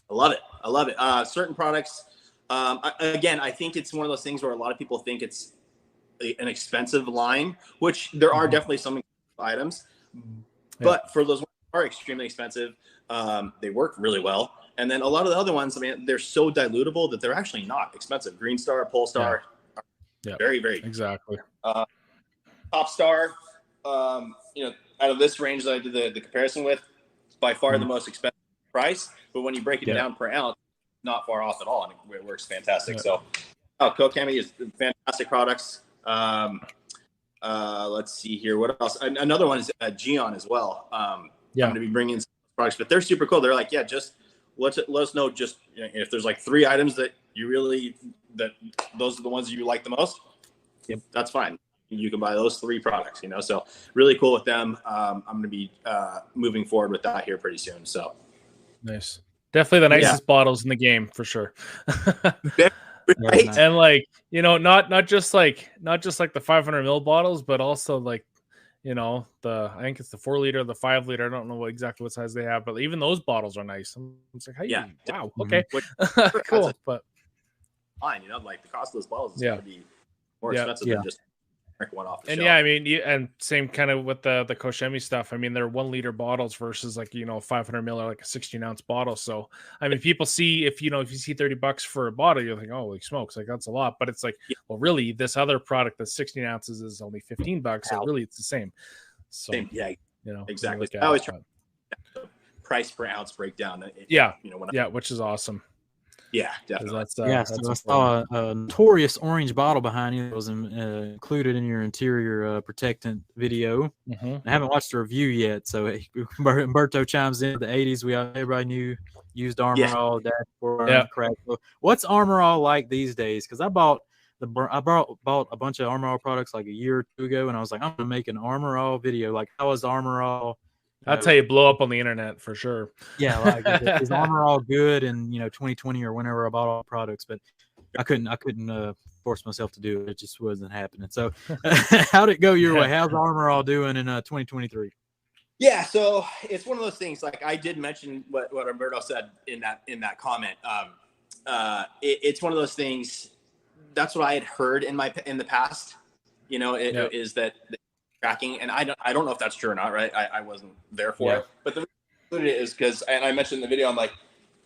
I love it. Certain products. I think it's one of those things where a lot of people think it's an expensive line, which there are definitely some items, but for those ones that are extremely expensive, they work really well. And then a lot of the other ones, they're so dilutable that they're actually not expensive. Green Star, Polestar, very, very exactly. Top Star, out of this range that I did the comparison with, by far the most expensive price. But when you break it down per ounce, not far off at all, and it works fantastic. So, Coach Kimmy is fantastic products. Let's see here. What else? Another one is Geon as well. I'm going to be bringing some products, but they're super cool. They're like, just let us know. Just if there's like 3 items that those are the ones you like the most. Yep, that's fine. You can buy those 3 products. So really cool with them. I'm going to be moving forward with that here pretty soon. So nice. Definitely the nicest bottles in the game for sure. Right? And like, not just like the 500 ml bottles, but also like, I think it's the 4 liter, the 5 liter. I don't know exactly what size they have, but even those bottles are nice. It's like, hey, wow, okay, cool. But fine, like the cost of those bottles is Yeah. going to be more expensive than just one off the and shelf. yeah, I mean, and same kind of with the Koshemi stuff. I mean, they're 1 liter bottles versus 500 ml or like a 16-ounce bottle. So I mean, people see if you see $30 for a bottle, you're like, oh, like smokes, like that's a lot. But it's like, well, really, this other product that's 16 ounces is only $15. So really, it's the same. So exactly. I always try price per ounce breakdown. Which is awesome. Yeah, definitely. So I saw a notorious orange bottle behind you that was included in your interior protectant video. I haven't watched the review yet, so Humberto chimes in. The 80s, everybody knew used Armor All dashboard. What's Armor All like these days? Because I bought a bunch of Armor All products like a year or two ago, and I was like, I'm gonna make an Armor All video. Like, how is Armor All? That's how you blow up on the internet for sure. Yeah, like is Armor All good in 2020 or whenever I bought all the products, but I couldn't force myself to do it. It just wasn't happening. So how'd it go your way? How's Armor All doing in 2023? Yeah, so it's one of those things. Like I did mention what Umberto said in that comment. It's one of those things. That's what I had heard in the past. Is that tracking, and I don't know if that's true or not, right? I wasn't there for it, but the reason it is because, and I mentioned in the video, I'm like,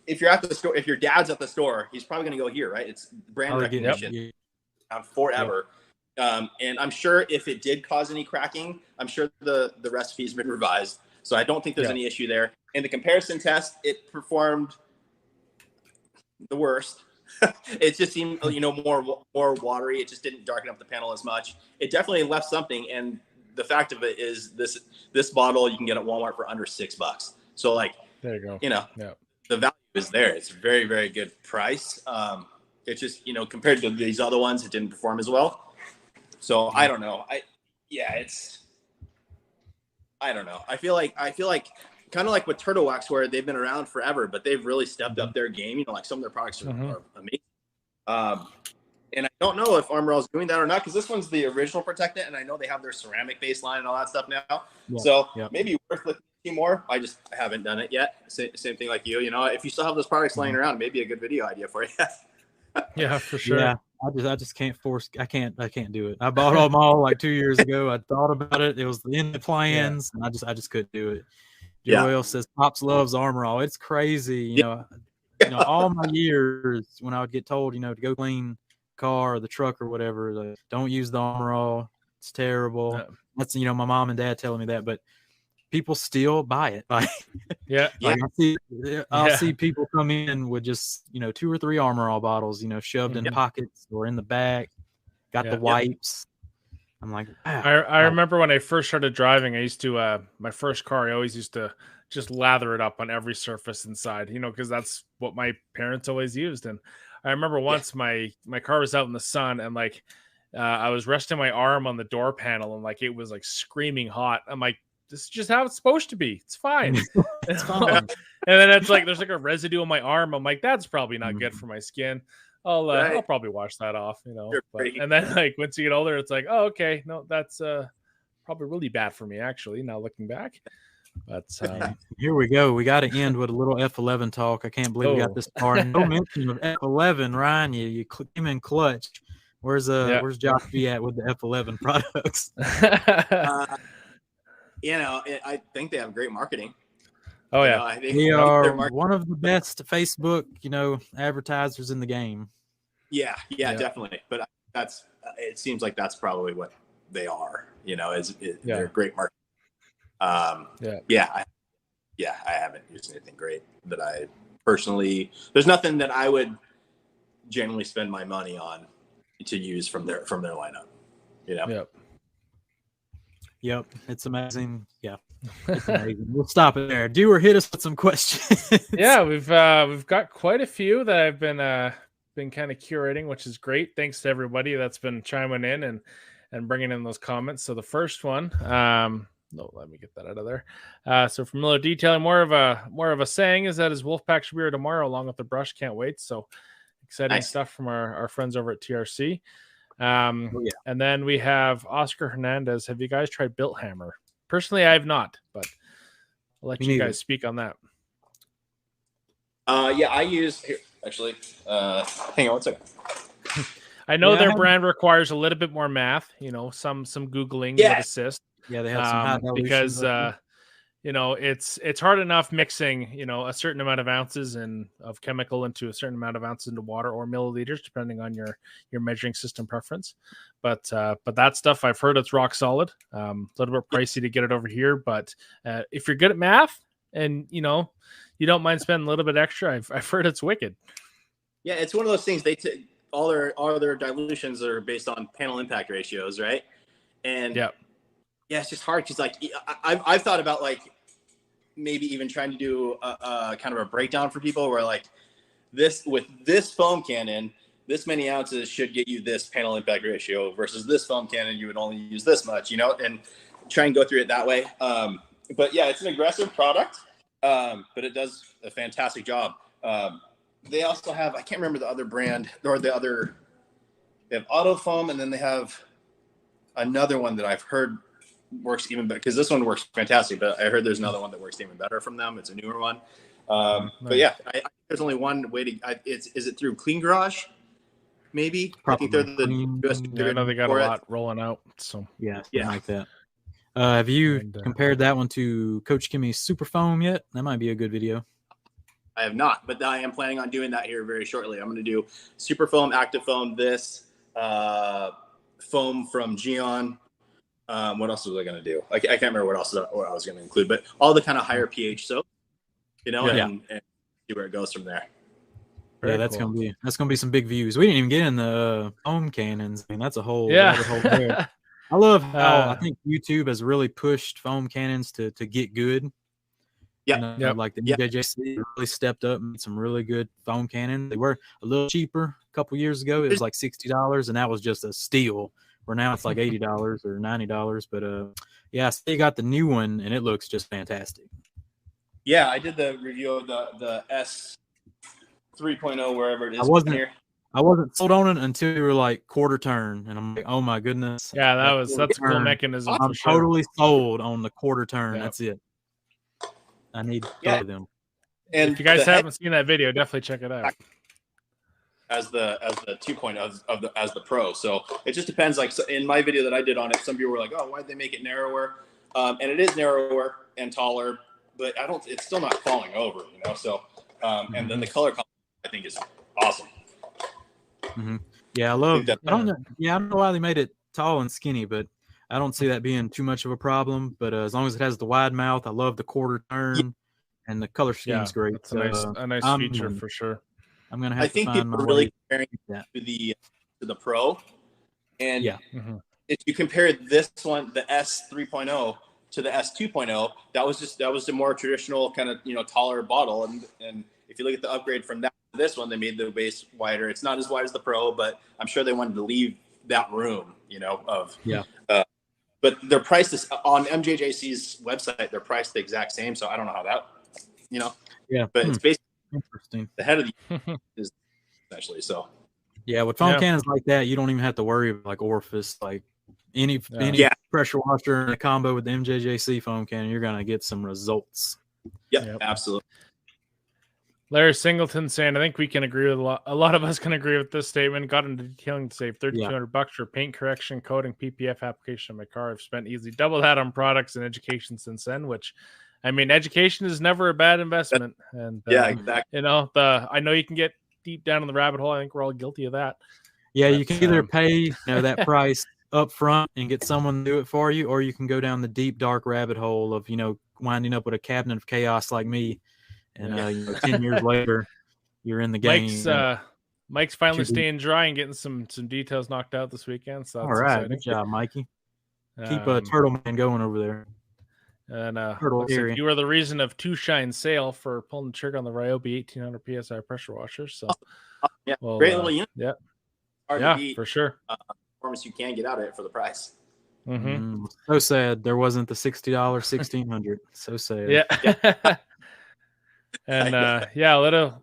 if you're at the store, if your dad's at the store, he's probably going to go here, right? It's brand recognition forever. And I'm sure if it did cause any cracking, I'm sure the recipe's been revised, so I don't think there's any issue there. In the comparison test, it performed the worst. It just seemed more watery. It just didn't darken up the panel as much. It definitely left something, and the fact of it is this bottle you can get at Walmart for under $6. So like, there you go. The value is there. It's a very, very good price. It's just, compared to these other ones, it didn't perform as well. So I don't know. I don't know. I feel like kind of like with Turtle Wax, where they've been around forever, but they've really stepped up their game. Like some of their products are amazing. And I don't know if Armor All is doing that or not, because this one's the original protectant, and I know they have their ceramic baseline and all that stuff now. Maybe worth looking at more. I haven't done it yet. Same thing like you. If you still have those products laying around, maybe a good video idea for you. Yeah, for sure. Yeah, I just can't force. I can't do it. I bought them all like 2 years ago. I thought about it. It was in the plans, and I just couldn't do it. Joel says Pops loves Armor All. It's crazy, all my years when I would get told, to go clean car or the truck or whatever, don't use the Armor All. It's terrible. That's my mom and dad telling me that, but people still buy it. I'll see people come in with just 2 or 3 Armor All bottles, shoved in pockets or in the back. Got the wipes. I'm like, wow. I remember when I first started driving, I used to my first car, I always used to just lather it up on every surface inside, because that's what my parents always used. And I remember once my car was out in the sun, and like I was resting my arm on the door panel, and like it was like screaming hot. I'm like, this is just how it's supposed to be. It's fine. It's fine. And then it's like there's like a residue on my arm. I'm like, that's probably not good for my skin. I'll probably wash that off, and then like once you get older, it's like, oh, okay, no, that's probably really bad for me, actually, now looking back. But here we go. We got to end with a little F11 talk. I can't believe we got this far. No mention of F11, Ryan. You came in clutch. Where's Josh V at with the F11 products? I think they have great marketing. Oh yeah, I think they are one of the best Facebook, advertisers in the game. Yeah, definitely. But it seems like that's probably what they are. They're great marketing. I haven't used anything great that I personally. There's nothing that I would generally spend my money on to use from their lineup. Yep, it's amazing. Yeah, it's amazing. We'll stop it there. Dewar, hit us with some questions. Yeah, we've got quite a few that I've been kind of curating, which is great. Thanks to everybody that's been chiming in and bringing in those comments. So the first one, let me get that out of there. So from Miller Detailing, more of a saying is that his Wolfpack should be here tomorrow along with the brush. Can't wait. So exciting stuff from our friends over at TRC. Oh, yeah. And then we have Oscar Hernandez. Have you guys tried Built Hammer? Personally, I have not, but I'll let you guys speak on that. Yeah, I use here actually. Hang on one second. I know their brand requires a little bit more math. Some Googling would assist. Yeah, they have some high because it's hard enough mixing a certain amount of ounces of chemical into a certain amount of ounces into water or milliliters, depending on your measuring system preference. But that stuff, I've heard it's rock solid. A little bit pricey to get it over here, but if you're good at math and you don't mind spending a little bit extra, I've heard it's wicked. Yeah, it's one of those things. All their dilutions are based on panel impact ratios, right? And it's just hard because I've thought about maybe even trying to do a kind of a breakdown for people where with this foam cannon, this many ounces should get you this panel impact ratio versus this foam cannon, you would only use this much, and try and go through it that way. But yeah, it's an aggressive product, but it does a fantastic job. They also have, I can't remember the other brand or they have Auto Foam, and then they have another one that I've heard works even better because this one works fantastic, but I heard there's another one that works even better from them. It's a newer one. Nice. But yeah, there's only one way to, is it through Clean Garage? Maybe. Probably. I think they're the US. I know they got a lot rolling out. So yeah. Like that. Have you compared that one to Coach Kimmy's Super Foam yet? That might be a good video. I have not, but I am planning on doing that here very shortly. I'm going to do Super Foam, Active Foam, this foam from Geon. What else was I going to do? I can't remember what I was going to include, but all the kind of higher pH soap, and see where it goes from there. Very that's cool. gonna be some big views. We didn't even get in the foam cannons. I mean, that's a whole rabbit hole there. I love how I think YouTube has really pushed foam cannons to get good. Yeah, like the MJJC really stepped up and made some really good foam cannons. They were a little cheaper a couple years ago. It was like $60, and that was just a steal. Where now it's like $80 or $90. But I still got the new one, and it looks just fantastic. Yeah, I did the review of the S 3.0 wherever it is. I wasn't sold on it until you were like quarter turn, and I'm like, oh my goodness. Yeah, that's a cool mechanism. I'm totally sold on the quarter turn. Yeah. That's it. I need to play them. And if you guys haven't seen that video, definitely check it out. As the 2.0 as the Pro, so it just depends. Like in my video that I did on it, some people were like, "Oh, why'd they make it narrower?" And it is narrower and taller, but it's still not falling over, So, and then the color I think is awesome. Mm-hmm. Yeah, I love. I don't know why they made it tall and skinny, but I don't see that being too much of a problem. But as long as it has the wide mouth, I love the quarter turn, and the color scheme's great. It's a nice feature for sure. I'm gonna have I to think find people my are really way comparing to the Pro, and if you compare this one, the S 3.0 to the S 2.0, that was a more traditional kind of taller bottle, and if you look at the upgrade from that to this one, they made the base wider. It's not as wide as the Pro, but I'm sure they wanted to leave that room, but their price is on MJJC's website. They're priced the exact same, so I don't know how that, but it's basically interesting. The head of the is essentially so. Yeah, with foam cannons like that, you don't even have to worry about like orifice, like any pressure washer in a combo with the MJJC foam cannon. You're gonna get some results. Yep. Absolutely. Larry Singleton saying, I think we can agree with a lot of us can agree with this statement. Got into detailing to save $3,200 for paint correction, coating, PPF application on my car. I've spent easily double that on products and education since then, which, I mean, education is never a bad investment. And exactly. I know you can get deep down in the rabbit hole. I think we're all guilty of that. Yeah, you can either pay that price up front and get someone to do it for you, or you can go down the deep, dark rabbit hole of, winding up with a cabinet of chaos like me. And 10 years later, you're in the game. Mike's finally staying dry and getting some details knocked out this weekend. So all right, exciting. Good job, Mikey. Keep Turtle Man going over there. And like you were the reason of 2 Shine sale for pulling the trigger on the Ryobi 1800 psi pressure washer. So great little unit. For sure. Performance you can get out of it for the price. Mm-hmm. So sad there wasn't the $60 1600. So sad. Yeah. And a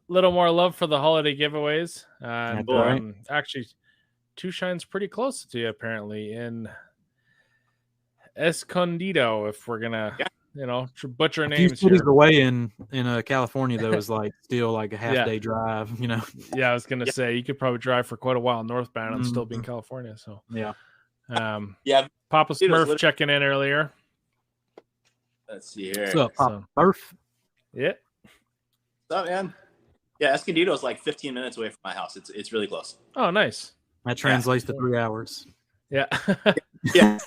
little more love for the holiday giveaways. And actually, two shines pretty close to you apparently in Escondido. If we're gonna, butcher A few names cities here. away in California, though, is like still like a half day drive. Yeah, I was gonna say you could probably drive for quite a while northbound and still be in California. So yeah. Papa Smurf checking in earlier. Let's see here. What's up, Papa Smurf? Yeah. What's up, man? Yeah, Escondido is like 15 minutes away from my house. It's really close. Oh, nice. That translates to 3 hours. Yeah. Yeah.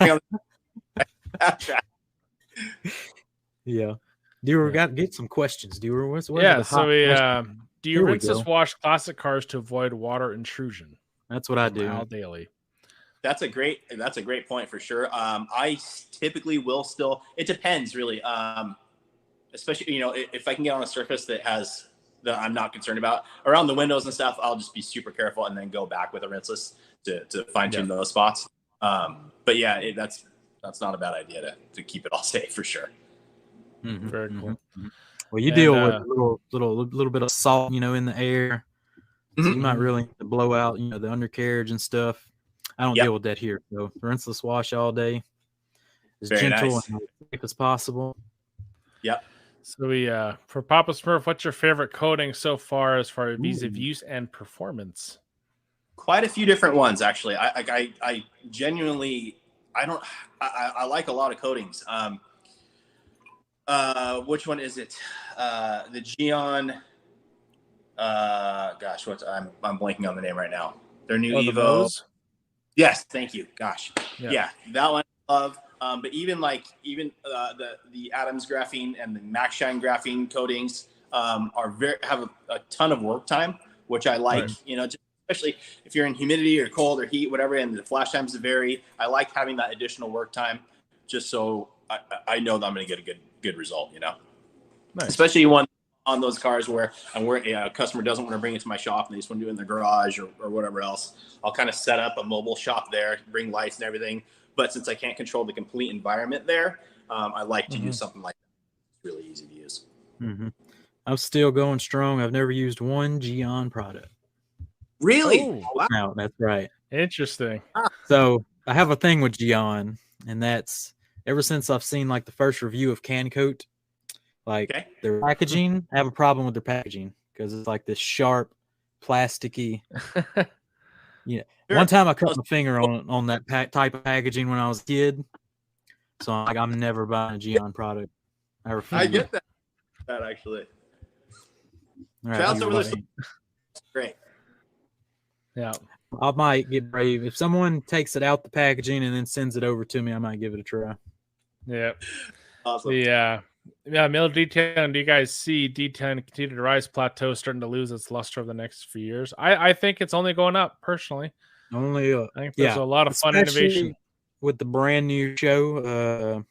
Yeah. Dewar, get some questions, Dewar. So do you rinse and wash classic cars to avoid water intrusion? That's what I do. Al Daly. That's a great point for sure. I typically will still. It depends really. Especially if I can get on a surface that I'm not concerned about around the windows and stuff, I'll just be super careful and then go back with a rinseless to fine tune those spots. But yeah, that's not a bad idea to keep it all safe for sure. Mm-hmm. Very cool. Mm-hmm. Well, you deal with a little bit of salt, in the air. So you might really need to blow out, the undercarriage and stuff. I don't deal with that here. So rinseless wash all day, as Very gentle nice. and safe as possible. Yep. So for Papa Smurf, what's your favorite coating so far as ease of use and performance? Quite a few different ones, actually. I genuinely, I like a lot of coatings. Which one is it? The Geon. I'm blanking on the name right now. Their new Evo. Yes, thank you. Gosh, yeah, that one I love. But even the Adams graphene and the Max Shine graphene coatings have a ton of work time, which I like. Right. Especially if you're in humidity or cold or heat, whatever, and the flash times vary. I like having that additional work time, just so I know that I'm going to get a good result. Nice. Especially one on those cars where a customer doesn't want to bring it to my shop and they just want to do it in their garage or whatever else. I'll kind of set up a mobile shop there, bring lights and everything. But since I can't control the complete environment there, I like to use something like that. It's really easy to use. Mm-hmm. I'm still going strong. I've never used one Geon product. Really? Oh, wow. No, that's right. Interesting. So I have a thing with Geon, and that's ever since I've seen the first review of Can Coat, their packaging. I have a problem with their packaging because it's like this sharp, plasticky. Yeah. Sure. One time I cut my finger on that type of packaging when I was a kid. So I'm never buying a Geon product. I get that actually. Right, over there. Great. Yeah. I might get brave. If someone takes it out the packaging and then sends it over to me, I might give it a try. Yeah. Awesome. Mill D10. Do you guys see D10 continue to rise, plateau, starting to lose its luster over the next few years? I think it's only going up personally. Only up. I think there's a lot of fun innovation with the brand new show,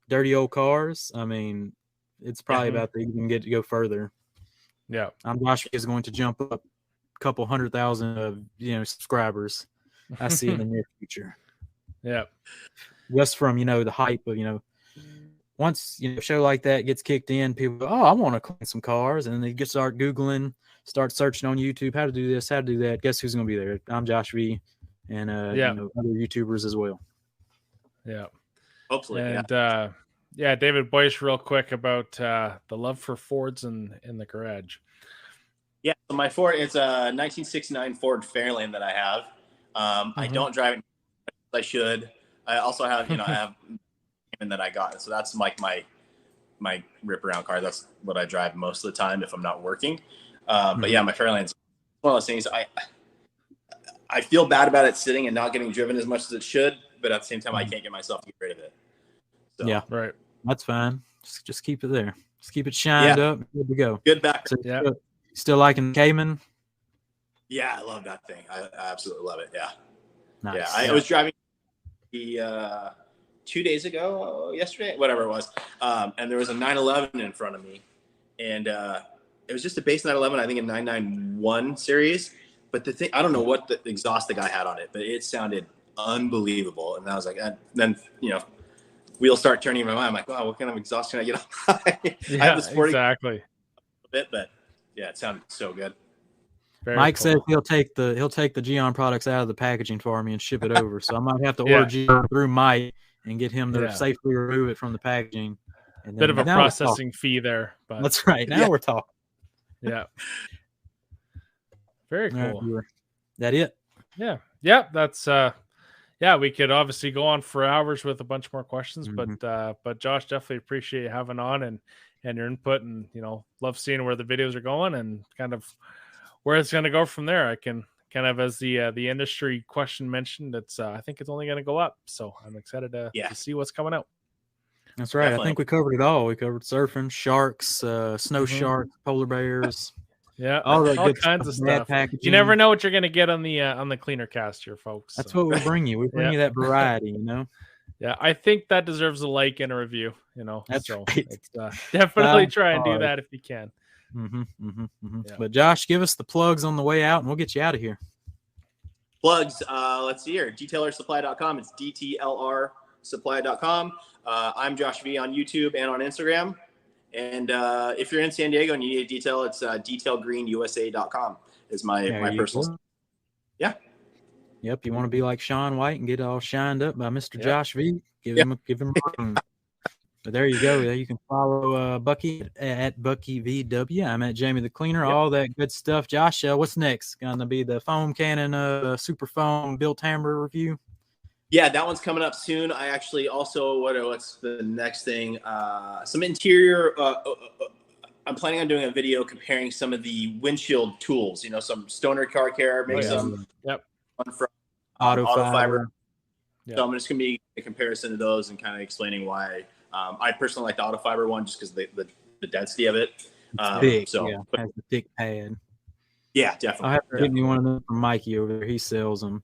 Dirty Old Cars. I mean, it's probably about to even get to go further. Yeah. Josh is going to jump up a couple 100,000 subscribers. I see in the near future. Yeah. Just from the hype of once a show like that gets kicked in, people go, I want to clean some cars, and then they start Googling, start searching on YouTube how to do this, how to do that. Guess who's going to be there? I'm Josh V, and other YouTubers as well. Yeah, hopefully. And David Boyce, real quick about the love for Fords in the garage. Yeah, so my Ford, it's a 1969 Ford Fairlane that I have. I don't drive it as I should. I also have, I have that I got. So that's like my rip around car. That's what I drive most of the time if I'm not working. But yeah, my Fairlane's one of those things. I feel bad about it sitting and not getting driven as much as it should, but at the same time, I can't get myself to get rid of it. So, yeah, right. That's fine. Just keep it there. Just keep it shined up. Good to go. Good back. So, still liking the Cayman? Yeah, I love that thing. I absolutely love it. Yeah. Nice. Yeah. I was driving the 2 days ago, yesterday, whatever it was. And there was a 911 in front of me. And it was just a base 911, I think a 991 series. But the thing, I don't know what the exhaust the guy had on it, but it sounded unbelievable. And I was like, then, wheels start turning in my mind. I'm like, wow, what kind of exhaust can I get on? I have the sporting exactly. a bit, but yeah, it sounded so good. Mike cool. says he'll take the Geon products out of the packaging for me and ship it over. So I might have to order Geon through Mike and get him to safely remove it from the packaging. And bit of a processing fee there, but that's right. Now we're talking. Yeah. Very cool. Right, that it? Yeah. That's we could obviously go on for hours with a bunch more questions, but Josh, definitely appreciate you having on and your input, and love seeing where the videos are going and kind of where it's going to go from there. I can kind of, as the industry question mentioned, it's I think it's only going to go up, so I'm excited to see what's coming out. That's right. Definitely. I think we covered it all. We covered surfing, sharks, snow sharks, polar bears. Yeah, all kinds of stuff. Packaging. You never know what you're going to get on the cleaner cast here, folks. That's what we bring you. We bring you that variety, Yeah, I think that deserves a like and a review. That's so right. Definitely try and do that if you can. Yeah. But Josh, give us the plugs on the way out, and we'll get you out of here. Plugs. Let's see here. DTLRsupply.com. It's DTLRsupply.com. I'm Josh V on YouTube and on Instagram. And if you're in San Diego and you need a detail, it's detailgreenusa.com is my personal. Yeah. Yep. You want to be like Sean White and get all shined up by Mr. Josh V? Give him a ring. But there you go. You can follow Bucky at BuckyVW. I'm at Jamie the Cleaner. All that good stuff. Josh, what's next? Gonna be the foam cannon super foam built hammer review? Yeah, that one's coming up soon. I actually also what's the next thing? Some interior. I'm planning on doing a video comparing some of the windshield tools. Some Stoner car care, maybe some one from auto fiber. Yep. So I'm just gonna be a comparison to those and kind of explaining why I personally like the auto fiber one just because the density of it. It's big. So it has a thick pad. Yeah, definitely. I'll have to get me one of them from Mikey over there. He sells them.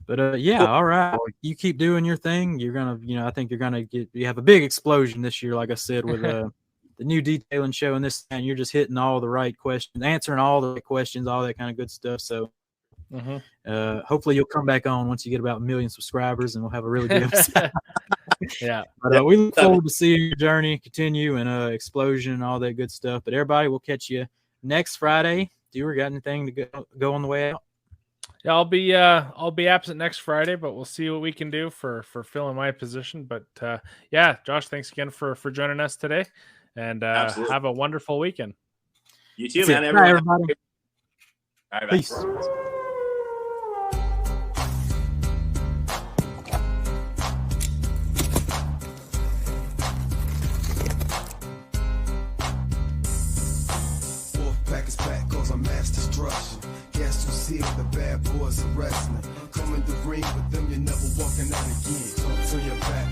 But all right. You keep doing your thing. You're gonna, I think you're gonna you have a big explosion this year, like I said, with the new detailing show and this, and you're just hitting all the right questions, answering all the right questions, all that kind of good stuff. So hopefully you'll come back on once you get about 1 million subscribers, and we'll have a really good episode. But we look forward to seeing your journey continue and explosion and all that good stuff. But everybody, we'll catch you next Friday. Do you got anything to go on the way out? Yeah, I'll be absent next Friday, but we'll see what we can do for filling my position. But Josh, thanks again for joining us today, and have a wonderful weekend. You too, man. Everybody. All right, peace. Wolfpack is back, cause I'm mass destruction. Guess who's here? The bad boys are wrestling. Come in the ring with them, you're never walking out again. Turn your back.